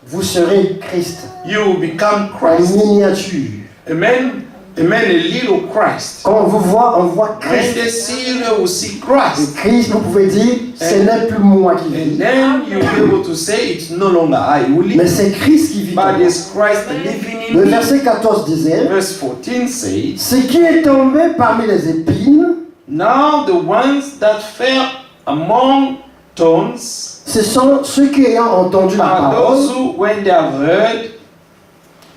Vous serez Christ, You will become en Christ. miniature. Amen. Amen. A little Christ. Quand on vous voit, on voit When Christ. they see you, they will see Et Christ. Christ, vous pouvez dire, ce n'est plus moi qui And vis, then you'll be able to say it's no longer I who mais live, c'est Christ qui vit en but moi. it's Christ living Le in me. verset 14 disait, Verse 14 says, ce qui est tombé parmi les épines, now the ones that fell among thorns ce sont ceux qui ayant entendu la are parole, those who, when they have heard,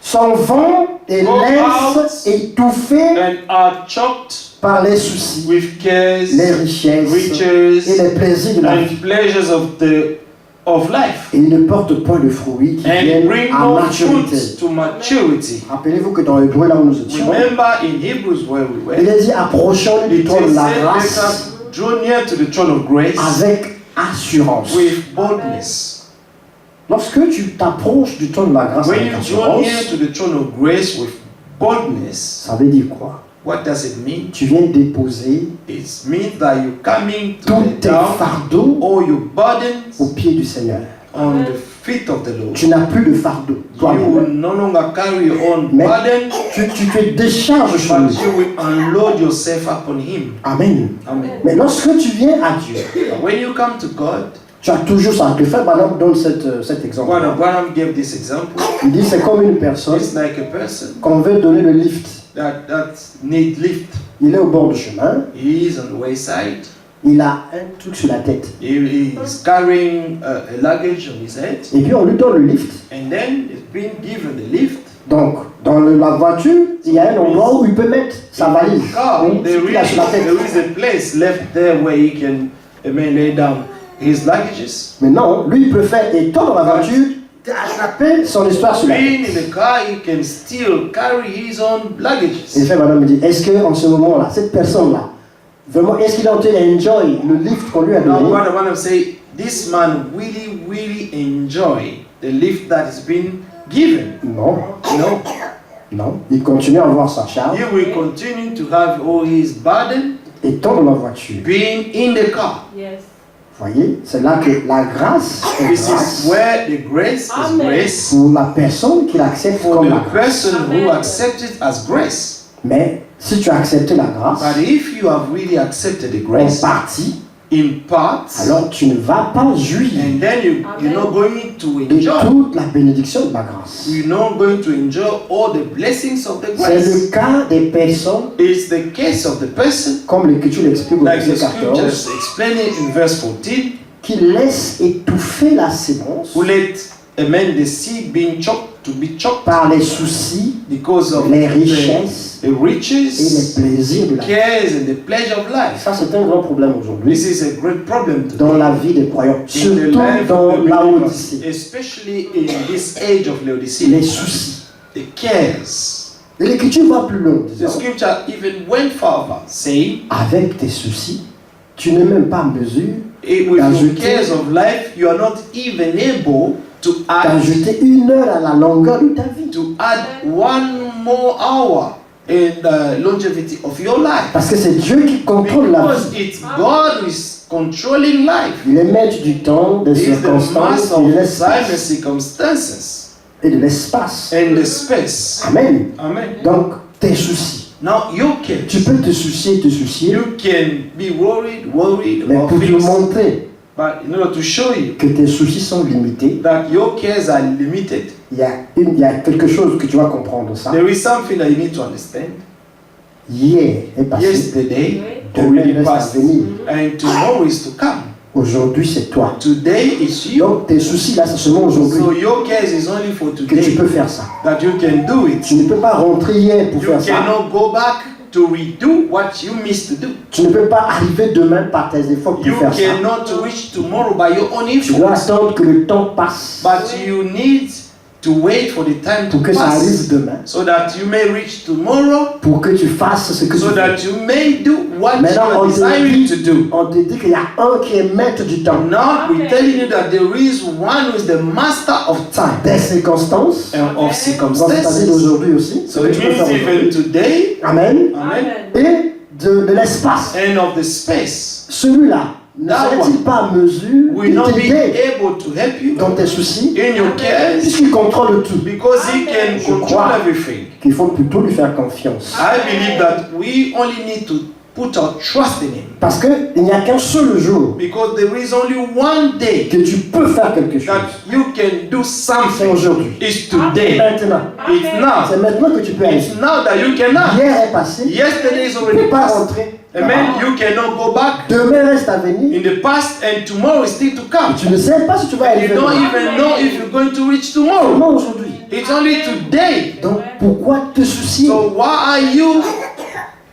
s'en vont et Go laissent étouffer and are choked par les soucis, with cares, les richesses et riches, les plaisirs de la vie. and pleasures of life, Et ils ne portent point de fruits qui and viennent bring à no maturité. fruit to maturity. Rappelez-vous que dans Hébreu, là où nous étions, Remember in Hebrews where we were, il est dit approchons du it trône de is la said, let grâce us draw near to the throne of grace avec assurance. with boldness. Lorsque tu t'approches du trône de la grâce When avec you draw near assurance, to the throne of grace with boldness, ça veut dire quoi? what does it mean? Tu viens déposer It means that you're coming to tous lay tes down fardeaux all your burdens aux pieds du Seigneur. on the feet of the Lord. Tu n'as plus de fardeau. You Toi-même. will no longer carry your own Mais burden, tu te décharges sur but lui. you will unload yourself upon Him. Amen. Amen. Mais lorsque tu viens à Dieu, But when you come to God, tu as toujours ça. Le frère Branham donne cet exemple. Branham gave this example. Il dit c'est comme une personne It's like a person qu'on veut donner le lift. that need lift. Il est au bord du chemin, He is on the wayside. il a un truc sur la tête. He is carrying a luggage on his head, Et puis on lui donne le lift. and then he's being given the lift. Donc, dans la voiture, il y a un endroit où il peut mettre sa valise. Car Oui, there qu'il a sur la tête. is a place left there where he can lay down his luggages. Mais non, lui, il préfère étant dans la voiture, attraper son histoire sur la Being tête. in the car, he can still carry his own Et le luggages. frère Branham me dit, est-ce qu'en ce moment-là, cette personne-là, vraiment, est-ce qu'il est en train d'enjoy le lift qu'on lui a Now, donné? what I want to say, this man really enjoy the lift that is being given. Non, No, non. Il continue à avoir sa charge, he will continue to have all his burden étant dans la voiture. being in the car. Yes. Vous voyez, c'est là que la grâce est This grâce is where the grace is Amen. grace pour la personne qui l'accepte for comme la the grâce. person who Amen. accepts it as grace. Mais si tu as accepté la grâce But if you have really accepted the en grace partie, in parts, alors tu ne vas pas jouir and then you're not going to de enjoy. toute la bénédiction de la grâce. You're not going to enjoy all the blessings of the C'est grace. le cas des personnes, It's the case of the person, comme l'Écriture l'explique au like the verset 14, scriptures explain it in verse 14, qui laisse étouffer la sémence who let the seed being choked to be choked par les soucis because of les richesses the et les riches, plaisirs de la vie. cares, and the pleasure of life. Ça, c'est un grand problème aujourd'hui This is a great problem dans today. la vie des croyants, In the surtout life dans of the la believers, Odyssée. especially in this age of Les Laodicea, soucis. the cares. Et l'Écriture va plus loin, The disant, scripture even went further, saying, avec tes soucis, tu n'es même pas en mesure with your d'ajouter cares of life, you are not even able to add d'ajouter 1 heure à la longueur de ta vie. one more hour in the longevity of your life. Parce que c'est Dieu qui contrôle la Because vie. it's God who is controlling life. Il est maître du temps, des He is the circonstances master et de of time and l'espace. circumstances Et de l'espace. and the space. Amen. Amen. Donc, tes soucis. Now you Tu peux te soucier, can be worried mais about pour te things, montrer but in order to show you que tes soucis sont limités, that your cares are limited, il y a quelque chose que tu vas comprendre ça. there is something that you need to understand. Hier est passé, Yesterday demain already reste à passed, venir. and tomorrow is to come. Aujourd'hui, c'est toi. Today is you. Donc, tes soucis, là, c'est seulement So aujourd'hui your cares is only for que tu today peux faire ça. that you can do it. Tu ne peux pas rentrer hier pour You faire ça. cannot go back to redo what you missed to do. Tu ne peux pas arriver demain par tes efforts pour You faire ça. cannot reach tomorrow by your own Tu dois efforts. attendre que le temps passe But you need to wait for the time to pour que ça arrive pass demain, so that you may reach tomorrow, pour que tu fasses ce que tu so veux. that you may do what you Maintenant, are desiring to do. on te dit qu'il y a un qui est maître du temps. Now we're telling you that there is one who is the master of time Des circonstances, and of donc c'est-à-dire circumstances. d'aujourd'hui aussi, ce So que it tu peux faire means even aujourd'hui. today, Amen. amen, Et de l'espace. and of the space Celui-là ne That serait-il one pas en mesure will de not be t'aider able to help you dans tes soucis, in your cares puisqu'il contrôle tout? because he can Je control crois. everything. Qu'il faut plutôt lui faire confiance. I believe that we only need to put our trust in him Parce qu'il n'y a qu'un seul jour because there is only one day que tu peux faire quelque chose. that you can do C'est something. aujourd'hui. It's today. Maintenant. It's now. C'est maintenant que tu peux aller. It's now that you cannot. Hier est passé. Yesterday is Tu ne already peux pas past. rentrer. Amen. You cannot go back Demain reste à venir. in the past and tomorrow is still to come. Tu ne sais pas si tu vas You arriver don't demain. even know if you're going to reach tomorrow. Seulement aujourd'hui. It's only today. Donc pourquoi te soucier? So why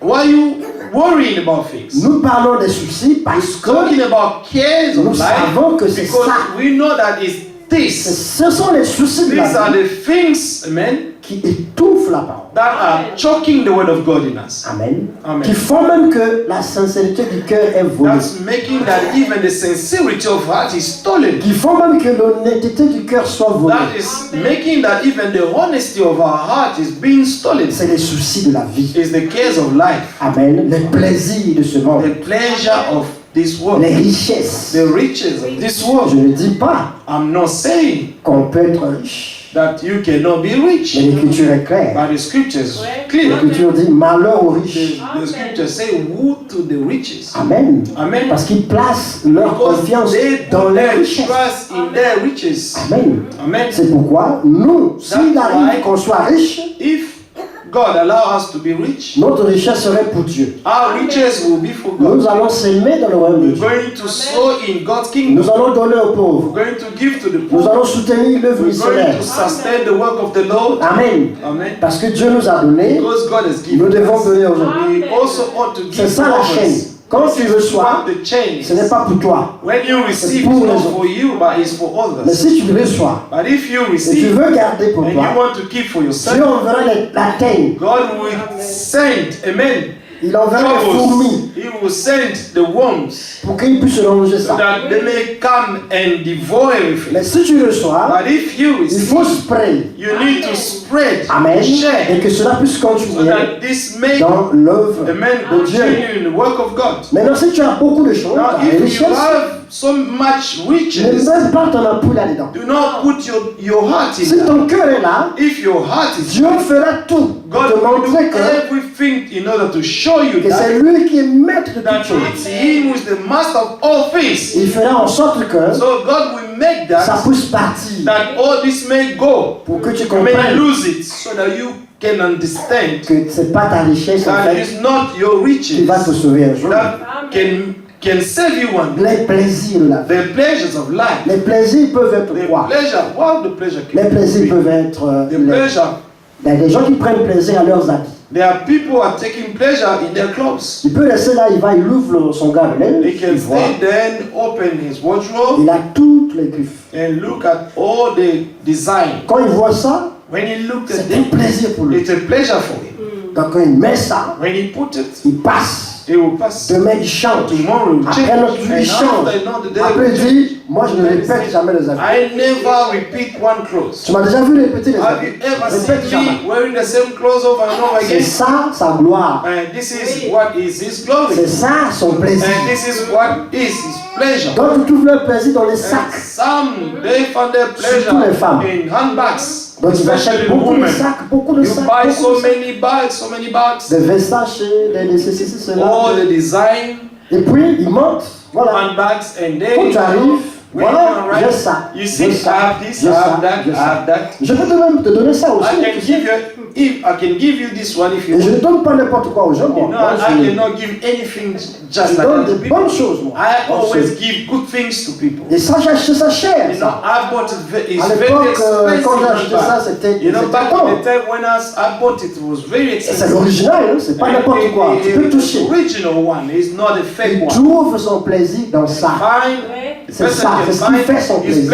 are you worrying about things? Nous parlons des soucis parce que Talking about cares nous of life savons que c'est because ça. we know that it's this. Ce sont les soucis de These la are vie the things, amen, qui étouffent la parole. that are choking the word of God in us. Amen. Amen. Qui font même que la sincérité du cœur est volée. That's making that even the sincerity of heart is stolen. Qui font même que l'honnêteté du cœur soit volée. That is making that even the honesty of our heart is being stolen. C'est les soucis de la vie. It's the cares of life, Amen. Les plaisirs de ce monde. the pleasure of this world, Les richesses. the riches of this Je world. ne dis pas I'm not saying qu'on peut être riche. that you cannot be rich, Mais l'écriture est claire. but the scriptures clear. L'écriture dit malheur aux riches. The scriptures say, "Woe to the riches." Amen. Amen. Parce qu'ils placent leur Because confiance they dans put les their richesses. trust in their riches. Amen. Amen. C'est pourquoi nous, s'il That's arrive why- qu'on soit riche, If God allow us to be rich, notre richesse serait pour Dieu. our riches will be for Nous God. allons s'aimer dans le royaume de We're Dieu. going to sow in God's kingdom. Nous allons donner aux We're pauvres. going to give to the Nous poor. allons soutenir l'œuvre We're going missionnaire. to sustain the work of the Lord. Amen. Amen. Parce que Dieu nous a donné, Because God has nous given devons us. donner aujourd'hui. We also ought to C'est give ça to la chaîne. others. Quand tu reçois, What the chain ce n'est is. pas pour toi. When you receive, pour it's les not autres. for you, but it's for Mais others. si tu reçois But if you et tu receive veux garder pour and you toi, want to keep for Dieu yourself, enverra la teigne. God will send, amen, Il enverra les fourmis He will send the worms pour qu'ils puissent longer so ça. that they may come and devour everything. Mais si tu reçois, But if you il faut receive, spray. you need to spread, Amen. Et share, que cela puisse so continuer that this may, dans l'œuvre amen, de Dieu. continue in the work of God. Maintenant, si tu as beaucoup de choses, Now, des if you richesses, have so much ne riches, mets pas ton ampoule là-dedans. do not put your heart in Si that. ton cœur est là, If your heart is Dieu fera tout pour God te will do montrer que everything in order to show you c'est that, lui qui est maître de that toutes choses. it's Him who is the master of all things. Il fera en sorte que So God will make ça that, puisse partir that all this may go. pour que tu You may comprennes lose it so that you can understand que ce n'est pas ta richesse en that fait it's not your qui riches va te sauver un jour. that can save you one day. Les plaisirs de la vie. The pleasures of life. Les plaisirs peuvent être The quoi? pleasure, what the pleasure Les can plaisirs be. peuvent être The pleasure. il y a des gens qui prennent plaisir à leurs habits. There are people who are taking pleasure in their clothes. Il peut laisser là, il ouvre son garde-laine, They can il voit, stay then, open his wardrobe il a toutes les griffes. and look at all the design. Quand il voit ça, When he looked at c'est un it, plaisir pour lui. it's a pleasure for him. Donc quand il met ça, When he put it, il passe It will pass. Demain, il change. Tomorrow will change. Après notre vie, il And change. after another day Après, will il change. dit, moi, je ne répète jamais les habits. I never repeat one clothes. Tu m'as déjà vu répéter les Have habits. you ever Répète seen jamais. me wearing the same clothes over and over C'est again? ça, sa gloire. And this is what is his glory. C'est ça, son plaisir. And this is what is his pleasure. Donc, ils trouvent leur plaisir dans les And sacs. some, they find their Surtout les femmes. pleasure in handbags. Donc, ils achètent Especially the beaucoup de women. sacs, beaucoup de You sacs. buy beaucoup so de sacs. many bags. Des Versace, des ceci, cela. All the design Et puis, ils montent. Voilà. handbags and Quand they tu arrives, when you voilà, arrive, j'ai ça. you see, j'ai I ça, have this, I j'ai have ça, that, j'ai I ça. have that. Je peux même te donner ça aussi. I can give you, if I can give you this one if you Et je ne want. donne pas n'importe quoi aux gens. Moi, No, Moi, I je, cannot give anything je just like donne that to des people. bonnes choses. Moi. I Moi, always je- give good things to people. Et ça, j'ai acheté ça cher. You know, Ça. I bought it. It's À very l'époque, quand j'ai expensive. acheté ça, c'était You know, back in bon. the time when I bought it, it was very Et c'est expensive. l'original, hein, c'est pas And n'importe quoi. Tu peux toucher. the original one is not a fake Il one. trouve son plaisir dans ça. Find the C'est person ça, can c'est ce qui find fait son his plaisir.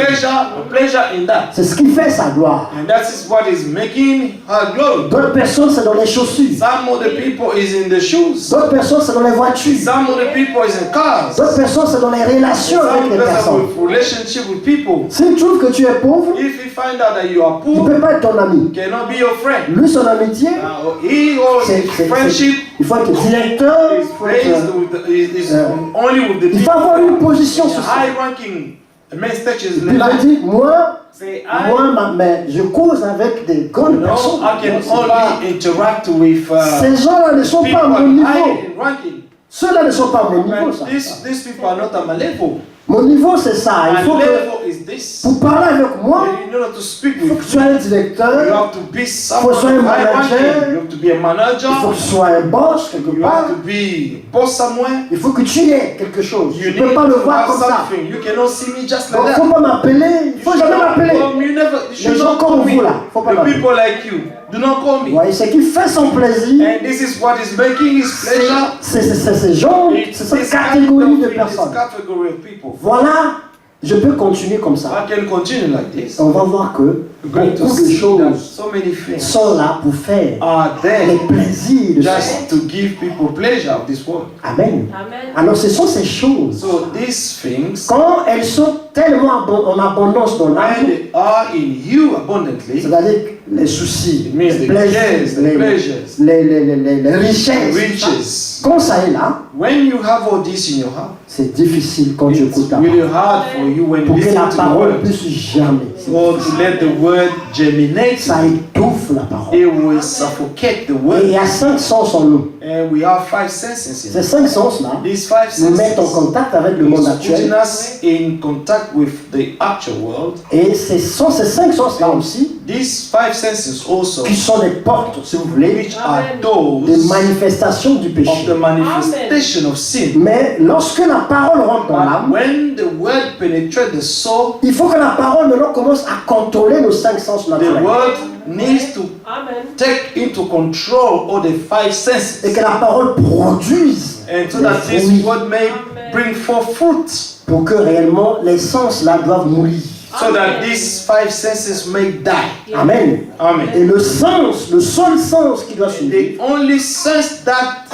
pleasure in that. C'est ce qui fait sa gloire. And that is what is making her glory. D'autres personnes, c'est dans les chaussures. Some of the people is in the shoes. D'autres personnes, c'est dans les voitures. Some of the people is in cars. D'autres personnes, c'est dans les relations avec Some les person personnes. with relationship with people. S'il trouve que tu es pauvre, If you find out that you are il ne poor, peut pas être ton ami. cannot be your friend. Lui, son amitié, He or his friendship il faut être directeur, is il faut based être, with is only with the il faut people. avoir une position sur ça. High ranking messages Puis il like dit, moi, say mais je cause avec des grandes personnes. I can C'est pas- only interact with Ces gens-là ne sont people pas à mon niveau. high in ranking. Ceux-là ne sont pas à mon niveau. And Ça. these people are not at my level. Mon niveau, c'est ça. Il My faut que, level is this. pour parler avec moi, In order to speak il faut que with tu sois un you, you directeur, have to be someone Faut sois un high manager. ranking. You have to be a il faut manager. que tu sois un boss quelque You part. have to be boss somewhere. Il faut que tu aies quelque chose. You Tu ne peux need pas le to voir have comme ça. something. You cannot see me just Il like ne that. faut pas m'appeler. Il ne faut jamais m'appeler. You should Les gens not call comme me. vous, là, faut pas The m'appeler. people like you, do not call me. Vous voyez, ce qui fait son plaisir, And this is what is making his pleasure. c'est ces gens, It's c'est cette this catégorie de this personnes. category of people. Voilà, je peux continuer comme ça. I can continue like this. On va voir que We're going to beaucoup de see that choses so many things sont là pour faire are les there plaisirs de ce monde. just to give people pleasure of this world. Amen. Amen. Alors ce sont ces choses. So these things, Quand elles sont tellement en abondance dans when l'âme, they are in you abundantly, c'est-à-dire les soucis, it means les the cares, the les pleasures, les richesses, riches. quand ça est là, When you have all this in your heart, c'est difficile quand tu it's écoutes la really parole. hard for you when you Pour que la listen to the parole word. puisse germer. C'est Or difficile. to let the word germinate, Ça étouffe la parole. it will suffocate the Et il word. y a 5 sens en nous. And we have five senses in Ces it. 5 sens-là These five nous mettent en senses contact avec le monde is putting actuel. us in contact with the actual world. Et ce sont ces 5 sens-là aussi These five senses also, qui sont des portes, si vous voulez, which are des those manifestations du of péché. the manifestation of sin. Mais lorsque la parole rentre dans But l'âme, when the word penetrates the soul, il faut que la parole maintenant commence à contrôler nos 5 sens the naturels. word needs to Amen. take into control all the five Et senses. que la parole produise And so les that this fruits word may bring forth fruit. pour que réellement les sens-là doivent mourir. So that these five senses may die. Amen. Amen. Et le sens, le seul sens qui doit suivre, The only sense that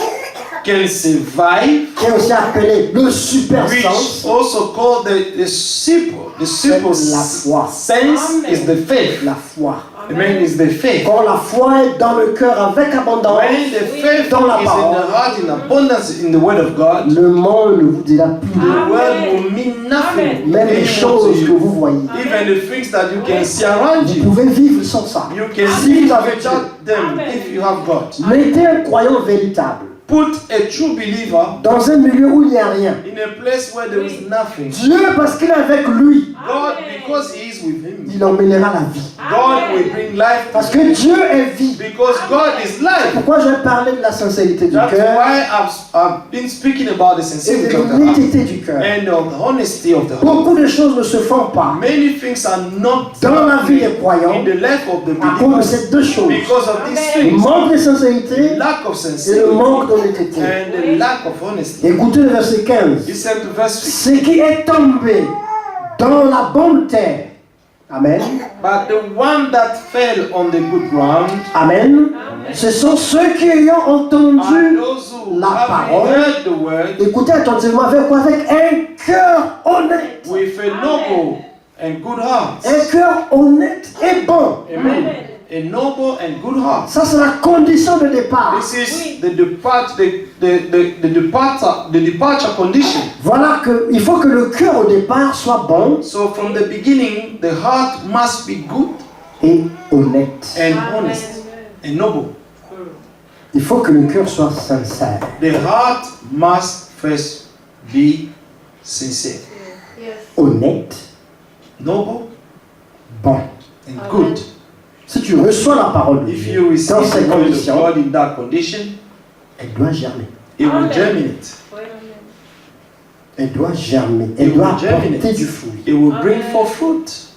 can survive, qui est aussi appelé le super which sens, also called the super la foi. sense, is the faith. La foi. Amen. Is the faith. Quand la foi est dans le cœur avec abondance, When the faith is dans la in parole, the heart in abundance in the word of God, le monde ne vous dira plus the rien. word will mean nothing Même les anymore to choses que you. vous voyez. Even the things that you can see around Vous you, pouvez vivre sans ça. you can Si see vous avez Dieu. without them if you have God. Mettez un croyant véritable Put a true believer dans un milieu où il n'y a rien. in a place where there is nothing. Dieu, parce qu'il est avec lui, God, because He is with him, il emmènera la vie. God will bring life. Parce que Dieu est vie. Because God is life. Pourquoi j'ai parlé de la sincérité du That's cœur why I've been speaking about the et sincerity de of the heart l'honnêteté du cœur? and of the honesty of the heart. Beaucoup de choses ne se font pas Many things are not dans la vie des croyants in the life of the à cause de believers ces deux choses. because of these Le things. manque de sincérité Lack of et le sincerity manque d'honnêteté. and the lack of honesty. Écoutez le verset 15. Listen to verse 6. Ce qui est tombé dans la bonne terre. Amen. But the one that fell on the good ground Amen. Ce sont ceux qui ayant are entendu, those who, la having parole, heard the word, écoutez attentivement avec quoi? Avec un cœur honnête. with a noble and good heart. Un cœur honnête et bon. Amen. A noble and good heart. Ça, c'est la condition de départ. This is the departure condition. Voilà qu'il faut que le cœur au départ soit bon So from the beginning, the heart must be good et honnête. and honest and noble. Il faut que le cœur soit sincère. The heart must first be sincere, Yes. Honnête, noble bon. and good. Si tu reçois la parole de If Dieu you receive dans ces the word of conditions, God in that condition, elle doit germer. it will Amen. germinate. Elle doit germer. Elle It doit will germinate. porter du fruit. It will bring Amen. forth fruit.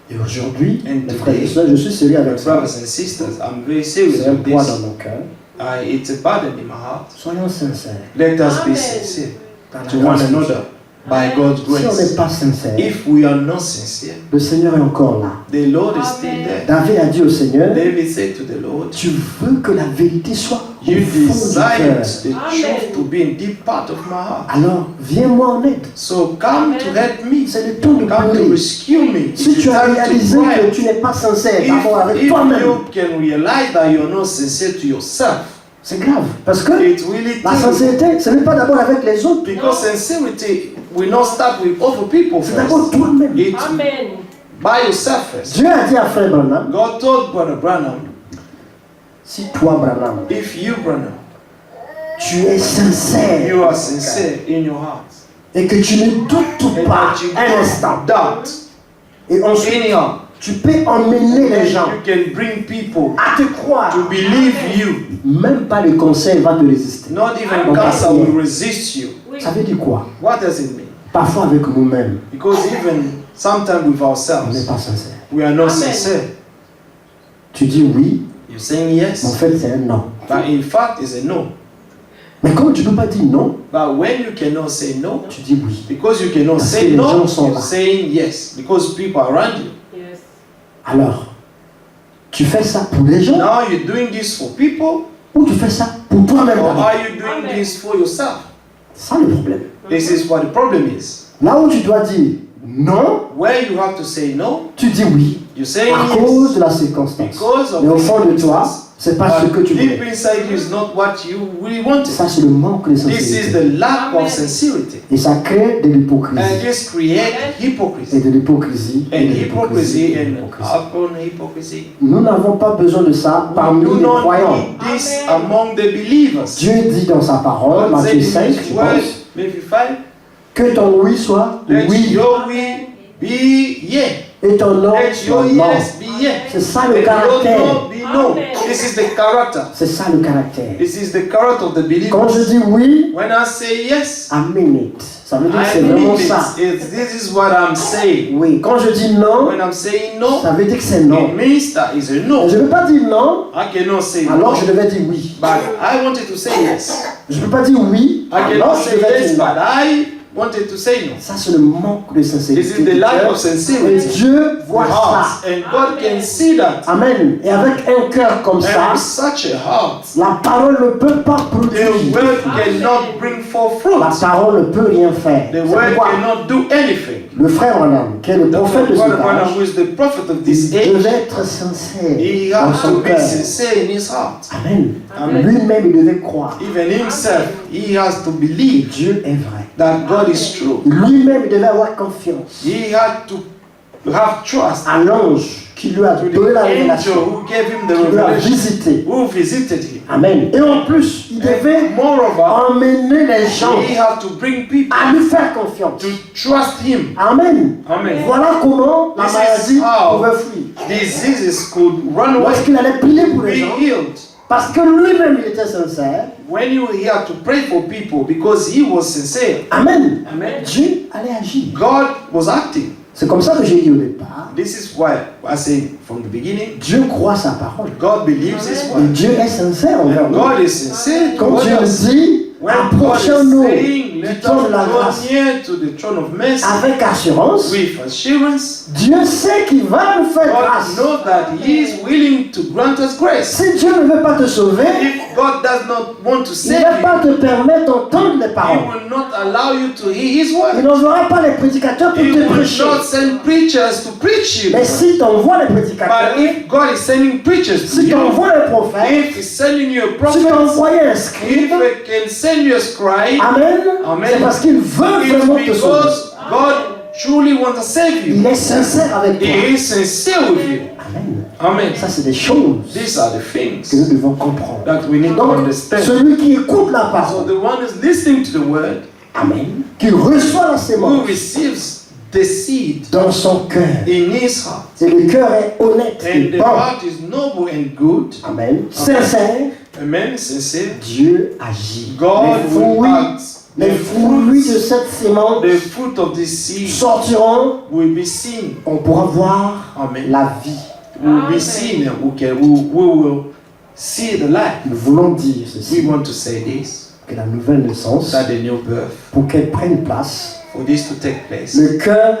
Et aujourd'hui, And mes frères et today, sœurs, je suis sérieux My avec ça. brothers and sisters, I'm very serious C'est un with poids this. dans mon cœur. It's a burden in my heart. Soyons sincères. Let us be Amen. sincere Dans la to grâce one de Dieu. another by God's Si on n'est grace. pas sincère, If we are not sincere, le Seigneur est encore là. the Lord is still Amen. there. David a dit au Seigneur, David said to the Lord, tu veux que la vérité soit au you fond du desire cœur. the Amen. truth to be in deep part of my heart. Alors, viens-moi en aide. So come to help me. C'est le temps de Come to pleurer. rescue me. Si It's tu as time réalisé to que cry. tu n'es pas sincère d'abord avec If toi-même, you can realize that you're not sincere to yourself, c'est grave. Parce que it really la takes. sincérité, ce n'est pas d'abord avec les autres, Because sincerity will not start with other people c'est d'abord first. toi-même. It's Amen. by yourself first. Dieu a dit à Frère Branham, God told Brother Branham, si toi, Branham, if you, Branham, tu es sincère you are sincere in your heart, et que tu ne doutes and pas that you un instant, doubt et ensuite anyhow, tu peux emmener les gens you can bring people à te croire, to believe you. même pas le conseil va te résister. Not even Amen. cancer will resist you. Oui. Ça veut dire quoi? What does it mean? Parfois avec nous-mêmes, Because even sometimes with on n'est ourselves, pas sincère. we are not Amen. sincere. Tu dis oui, You're saying mais en yes, fait c'est un non. but in fact it's a no. Mais comme tu ne peux pas dire non, But when you cannot say no, tu dis oui. because you cannot Parce que say les no, gens sont you're là. saying yes, because people are around you. Yes. Alors, tu fais ça pour les gens Now you're doing this for people, ou tu fais ça pour toi-même or d'abord? are you doing Amen. this for yourself? C'est ça le problème. This is what the problem is. Là où tu dois dire non, Where you have to say no, tu dis oui you're saying à yes. cause de la circonstance. Because of Mais au fond de toi, circumstances. c'est pas ce que But tu deep voulais. inside you is not what you really wanted. Ça, c'est le manque de This is sincérité. the lack Amen. of sincerity. Et ça crée de And l'hypocrisie. this create Et hypocrisy. de l'hypocrisie. Et And de l'hypocrisie. hypocrisy et de and l'hypocrisie. upon hypocrisy. Nous n'avons pas besoin de ça We parmi do les not croyants. need this Amen. among the believers. Dieu dit dans sa parole, God said Matthieu in 5, His je word, pense, Matthew 5, que ton oui soit let oui your we be yea. et ton non Let soit your non. yes be yea. C'est ça Let le your caractère. no be no. Amen. This is the character. C'est ça le caractère. This is the character of the Quand je believers. dis oui, When I say yes, I mean it. Ça veut dire que I c'est mean vraiment it. ça. This is what I'm saying. Oui. Quand je dis non, When I'm saying no, ça veut dire que c'est non. it means that is a Et no. je ne peux pas dire non, I cannot say alors no, je devais dire oui. but I wanted to say yes. Je ne peux pas dire oui, I alors cannot je say devais yes, dire but non. I wanted to say no. Ça, c'est le manque de This sincérité. is the du lack cœur. of Et sincerity. Dieu voit The ça. heart. And God can see that. Amen. Et avec un cœur comme ça, And with such a heart, la parole ne peut pas produire. the word cannot bring forth fruit. La parole ne peut rien faire. The C'est word pourquoi cannot do anything. le frère Branham, qui est le The prophète de prophet cet Branham, âge, who is the prophet of this il age, devait être sincère he dans has son to be cœur. sincere in his heart. Amen. Amen. Lui-même, il devait croire Even himself, he has to que believe Dieu est vrai. that God is true. Lui-même, il devait avoir confiance He had to have trust à l'ange qui lui a to donné the la angel révélation, who gave him the qui lui a revelation, visité. who visited him. Amen. Et en plus, il devait And moreover, emmener les gens he had to bring people à lui faire confiance. to trust him. Amen. Amen. Voilà comment la This is maladie how pouvait fuir. Diseases could run away, Lorsqu'il allait prier pour be les gens, healed. parce que lui-même il était sincère. When he had to pray for people because he was sincere. Amen. Amen. Dieu allait agir. God was acting. C'est comme ça que j'ai dit au départ. This is why I say from the beginning, Dieu croit sa parole. God believes His Et word. Dieu est sincère envers And nous. God is sincere Quand towards Dieu us. dit, When God is approchons-nous saying, Let trône de la us grâce draw near to the throne of mercy avec assurance. with assurance. Dieu sait qu'il va nous faire God grâce. knows that He is willing to grant us grace. Si Dieu ne veut pas te sauver, If God does not want to il ne save va pas you, te permettre d'entendre les He paroles. will not allow you to hear His Il word. n'enverra pas les prédicateurs pour He te will prêcher. not send preachers to preach you. Mais si tu envoies les prédicateurs, But if God is sending preachers to si tu you, envoies les prophètes, if He's sending you a si tu prophet, envoies un scribe, if He can send you a scribe, Amen, Amen. c'est parce qu'il veut it's vraiment te sauver. because God truly wants to save Il you. est sincère avec toi. He is sincere with you. Amen. Amen. Ça, c'est des choses These are the que things nous devons comprendre. that we need to Donc, understand. celui qui écoute la So parole, the one who's listening to the word, Amen, qui reçoit la who sémence receives the seed dans son cœur, in his heart, et le cœur est honnête et and the bon, heart is noble and good, Amen, sincère, amen, sincere, Dieu agit. God will act. Les fruits de cette sémence The fruit of this seed sortiront, will be seen. on pourra voir Amen. la vie. Will be Amen. seen. We will see the light. Nous voulons dire We ceci, want to say this, que la nouvelle naissance, that the new birth, pour qu'elle prenne place, for this to take place, le cœur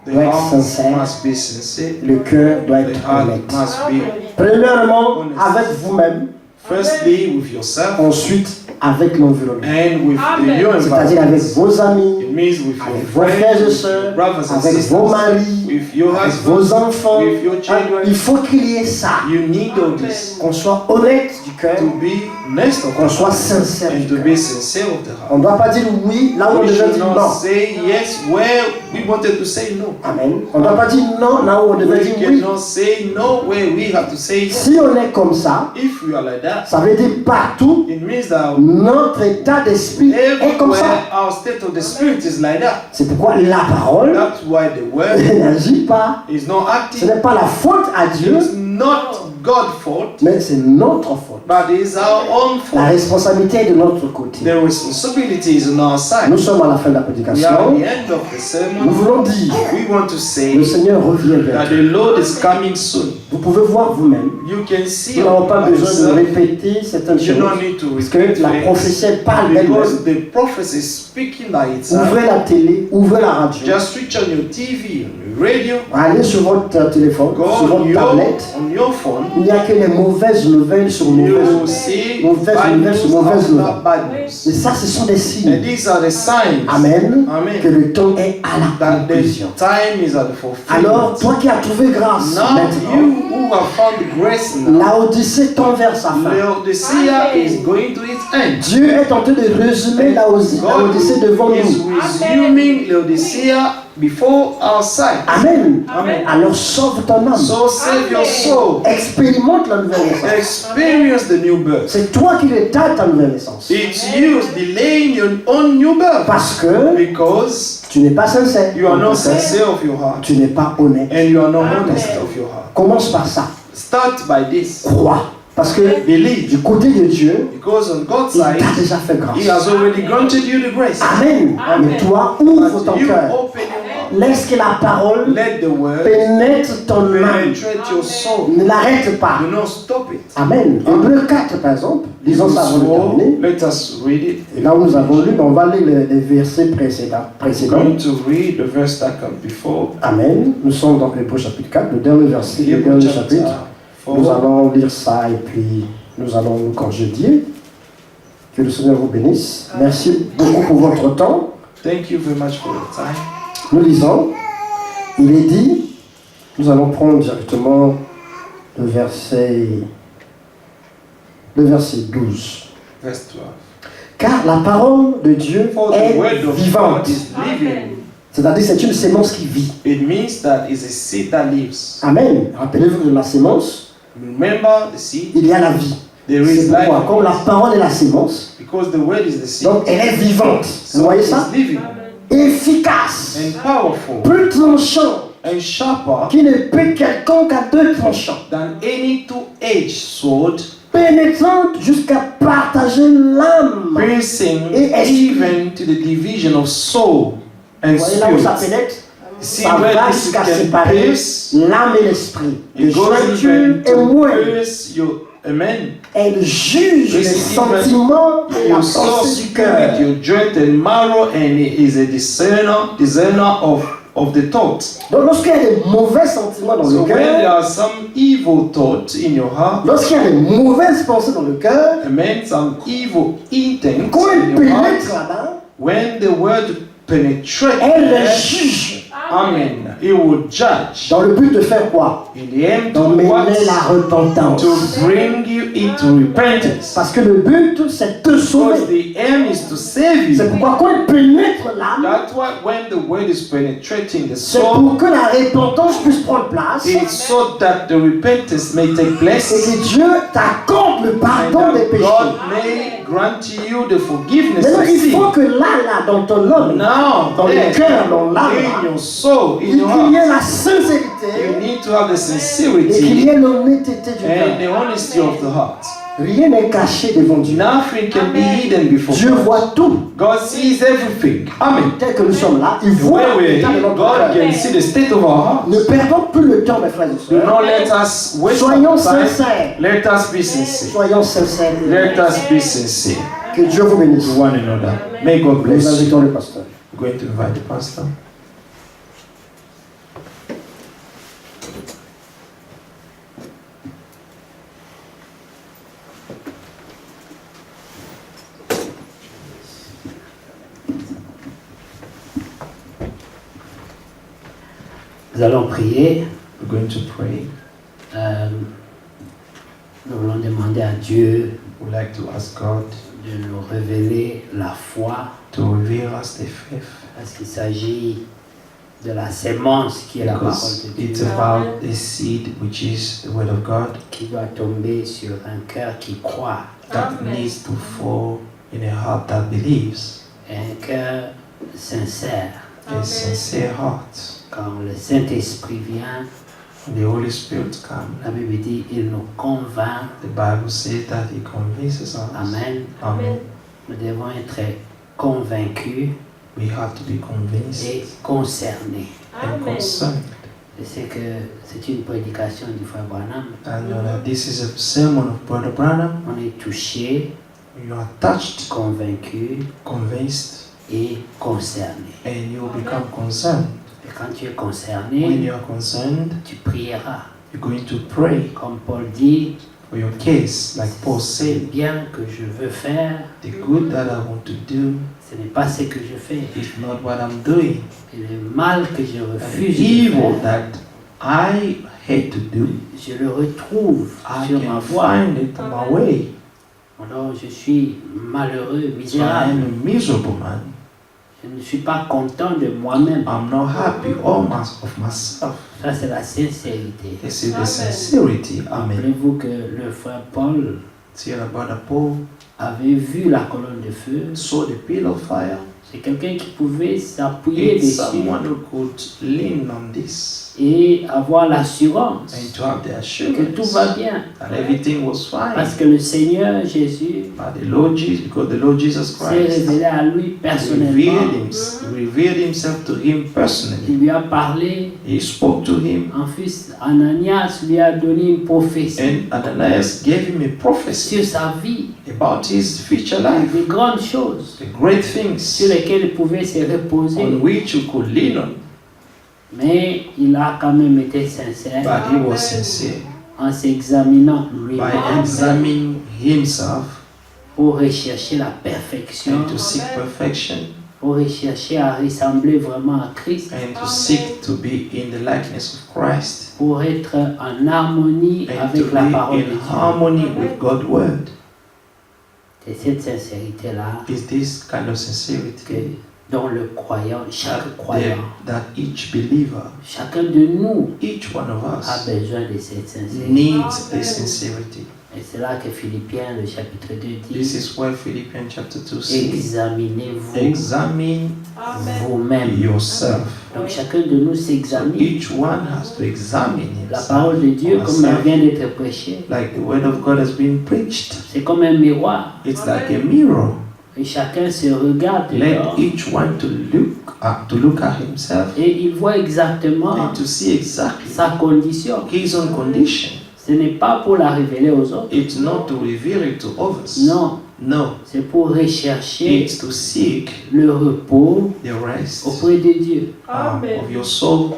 the doit être heart sincère, must be sincere, le cœur doit the être heart honnête. must be, Premièrement, avec vous-même, firstly, with yourself, ensuite avec l'environnement. and with Amen. the new C'est-à-dire avec environment. vos amis, It means with avec your vos frères et friends, with sœurs, your brothers and avec sisters, vos maris, with your avec husband, vos enfants. with your children. Il faut qu'il y ait ça. You need all this Qu'on soit honnête du cœur, to be honest of qu'on the soit heart sincère and du to cœur. be sincere of the On heart. ne doit pas dire oui là où on We devait should dire not non. say yes where we wanted to say no. Amen. On ne doit pas dire non là où on devait We dire oui. cannot say no where we have to say yes. Si on est comme ça, If we are like that, ça veut dire partout, it means that notre état d'esprit est comme everywhere ça. our state of the spirit is like that. C'est pourquoi la parole That's why the word n'agit pas. is not Ce acting. n'est pas la faute à Dieu, It's not God's fault, mais c'est notre faute. but it's our own La fault. responsabilité est de notre côté. The responsibility is on our side. Nous sommes à la fin de la We are at prédication. the end of the Nous sermon. voulons dire, We want to say le Seigneur revient vers that vous. the Lord is coming soon. Vous pouvez voir vous-même. You can see Nous n'avons pas by besoin de yourself. répéter certaines You choses. don't need to Parce que repeat la things, prophétie elle parle because d'elle-même. the prophecy is speaking by itself. Ouvrez la télé, ouvrez la radio. Just switch on your TV, on your radio, Allez sur votre téléphone, go sur votre tablette. on your phone. Il n'y a que les mauvaises nouvelles sur You mauvaises. will see Mauvaise bad nouvelle news sur mauvaise after nouvelle. bad news. Et ça, ce sont des And signes. these are the signs. Amen. Amen. Que le temps est à la That the conclusion. time is at the Alors, fulfillment. toi qui as trouvé grâce Now maintenant, you who have found grace now, la Odyssée tend vers sa fin. Laodicea is going to its end. Dieu est en train de résumer la God Odyssée devant is nous. resuming Laodicea before our sight. Amen. Amen. Alors sauve ton âme. So save your soul. Expérimente la nouvelle naissance. Experience the new birth. C'est toi qui retardes ta nouvelle naissance. It's you delaying your own new birth Parce que because tu n'es pas sincère. you are not sincere of your heart Tu n'es pas honnête. and you are not honest of your heart. Commence par ça. Start by this. Crois. Parce que Believe. du côté de Dieu, Because on God's il side, t'a déjà fait He grâce. has already granted you the grace. Amen. Amen. Mais toi, ouvre ton But you cœur. open your heart. Laisse que la parole Let the word pénètre ton âme. penetrate your soul. Ne l'arrête pas. Do not stop it. Amen. Hébreux 4, par exemple, lisons ça avant de terminer. Let us read it. Et là où nous avons lu, on va lire les versets précédents. We're going to read the verse that comes before. Amen. Nous sommes dans Hébreux chapitre 4, le dernier verset, le Hebrews dernier chapter chapitre. Nous 4. allons lire ça et puis nous allons nous congédier. Que le Seigneur vous bénisse. Merci beaucoup pour votre temps. Thank you very much for your time. Nous lisons. Il est dit, nous allons prendre directement le verset 12. Verse 12. Car la parole de Dieu For the est word of vivante. God is living. C'est-à-dire c'est une sémence qui vit. It means that it's a seed that lives. Amen. Rappelez-vous de la sémence, Remember the seed? il y a la vie. There C'est is life. pourquoi, comme la parole est la sémence, Because the word is the seed. donc elle est vivante. Vous So voyez it's ça? living Efficace. and powerful Plus tranchant, and sharper qui ne peut quelconque à deux tranchants. than any two-edged sword, Pénétrante jusqu'à partager l'âme. piercing Et esprit. even to the division of soul and Vous voyez là où ça spirit. pénètre? See Ça where va this jusqu'à can séparer pierce. l'âme et l'esprit. De It goes jointure even et to moelle. pierce your Amen. Elle juge les This is sentiments et la Your soul, pensée du cœur. spirit, your joint and marrow, and he is a discerner of the thoughts. Donc lorsqu'il y a des mauvais sentiments dans So le when there cœur, are some evil thoughts in your heart, lorsqu'il y a des mauvaises pensées dans le cœur, amen, some evil intent quand elle in your heart, pénètre là-bas, when the word penetrates, elle les juge. amen, he will judge. Dans le but de faire quoi? In the aim to D'emmener what? la repentance. To bring you into repentance. Parce que le but, c'est de te Because sauver. the aim is to save C'est you. pourquoi quand elle pénètre l'âme, That's why when the word is penetrating the c'est soul, pour que la repentance puisse prendre place et it's so that the repentance may take place, que Dieu t'accorde le and pardon des that péchés. God may grant you the forgiveness Maintenant, of il faut sin. que là, dans ton homme, Now, dans le there, cœur, dans l'âme, in your soul, in il y your ait heart, la you sincérité need to have the et qu'il y sincerity ait l'honnêteté du and the cœur. honesty of the heart. Rien n'est caché devant Dieu. Nothing can be hidden before Dieu God. voit tout. God sees everything. Amen. Tel que nous sommes là, il The voit way we're l'état de here, notre God cœur. can see the state of our heart. Ne perdons plus le temps, mes frères et Do sœurs. not let us waste Soyons our time. sincères. Let us be sincere. Soyons sincères. Let us be sincere Que Dieu vous bénisse. to one another. May God Nous bless you. invitons le pasteur. We're going to invite the pastor. Nous allons prier. We're going to pray. Nous voulons demander à Dieu We'd like to ask God de nous révéler la foi, to reveal us the faith, parce qu'il s'agit de la sémence qui est la parole because de it's Dieu, about the seed which is the word of God qui doit tomber sur un cœur qui croit, that Amen. needs to fall in a heart that believes, et un cœur sincère. a sincere heart. Quand le Saint-Esprit vient, When the Holy Spirit comes, la Bible dit il nous convainc. the Bible says that He convinces us. Amen. Amen. Nous devons être convaincus We have to be convinced et concernés. and Amen. concerned. Je sais que c'est une prédication du frère Branham. I know that this is a sermon of Brother Branham. On est touché, You are touched, convaincu convinced, et concerné. and you will become concerned. Et quand tu es When concerné, you are concerned, tu prieras. you're going to pray Comme Paul dit, for your case, like Paul c'est said. bien que je veux faire, The good that I want to do ce n'est pas ce que je fais. is not what I'm doing. Et le mal que je And the refuse de evil faire, that I hate to do, je le retrouve I sur ma can voie. find it on my way. Alors je suis malheureux, So I misérable. am a miserable man. Je ne suis pas content de moi-même. I'm not happy almost of myself. Ça, c'est la sincérité. This is the Amen. sincerity. Amen. Rappelez-vous que le frère Paul See, our brother Paul avait vu la colonne de feu. saw the pillar of fire. C'est quelqu'un qui pouvait s'appuyer It's dessus someone who could lean on this et avoir l'assurance and to have the que tout va assurance bien. that everything was Parce fine. que le Seigneur Jésus But the Lord Jesus, because the Lord Jesus s'est Christ révélé à lui personnellement. revealed himself to him personally. Il lui a parlé. He spoke to him, En fils, Ananias lui a donné une prophétie and Ananias gave him a prophecy sur sa vie, about his future life, des grandes choses the great sur things lesquelles il pouvait se reposer. on which you could lean on. Mais il a quand même été sincère But he was sincere en s'examinant by lui-même examining himself pour rechercher la perfection, and to seek perfection pour rechercher à ressembler vraiment à Christ, and to seek to be in the likeness of Christ pour être en harmonie and avec to la parole de be in Dieu. harmony with God's word. C'est cette sincérité-là Is this kind of sincerity que dont le croyant, chaque croyant, that each believer, chacun de nous each one of a us besoin de cette sincérité. needs this sincerity. Et c'est là que Philippiens, le chapitre 2 This dit, is where Philippians chapter 2 says, examinez-vous examine Amen. vous-même. yourself. Donc chacun de nous s'examine. Each one has to examine La himself. parole de Dieu, comme elle vient d'être prêchée, Like the word of God has been preached. c'est comme un miroir. It's like a mirror. Et chacun se regarde Let dehors each one to look at himself et il voit exactement and to see exactly sa condition. his own condition. Ce n'est pas pour la révéler aux autres. It's not to reveal it to others. Non, No. c'est pour rechercher It's to seek le repos the rest auprès de Dieu. Amen. of your soul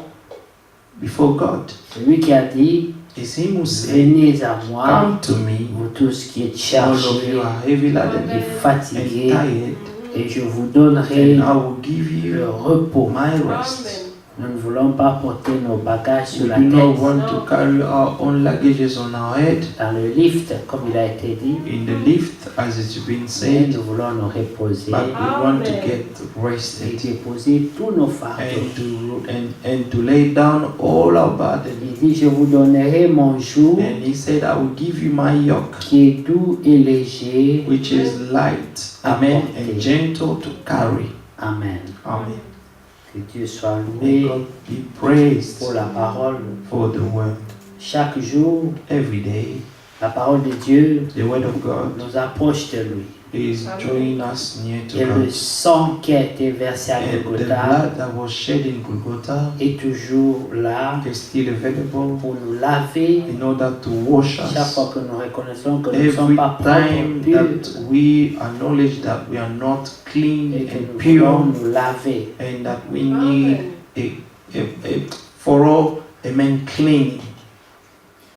before God. C'est lui qui a dit, It's Him who said, venez à moi, come to me, vous tous qui êtes all of chargés you are heavy laden et and fatigués, tired, et je vous donnerai and I will give le you repos. my rest. Amen. Nous ne voulons pas porter nos bagages sur We la do not tête, want to carry our own luggages on our head dans le lift, comme il a été dit, in the lift, as it's been mais said, nous voulons nous reposer but we want to Amen. get et rested déposer tous nos fardeaux. and to lay down all our burden. Il dit, je vous donnerai mon joug And He said, I will give you my yoke, qui est doux et léger. which is light, amen, and gentle to carry. Amen. Amen. Que Dieu soit May loué God be praised pour la parole. for the word. Chaque jour, Every day, la parole de Dieu the word of God nous approche de lui. is drawing us near to Et le God. sang qui a été versé à And the Golgotha blood that was shed in Golgotha est toujours là is still available pour nous laver. in order to wash Chaque us. fois que nous reconnaissons que nous ne Every sommes pas propres, time purs, that we acknowledge that we are not clean et que and nous voulons pure, nous laver. and that we need a for all, amen, cleaning.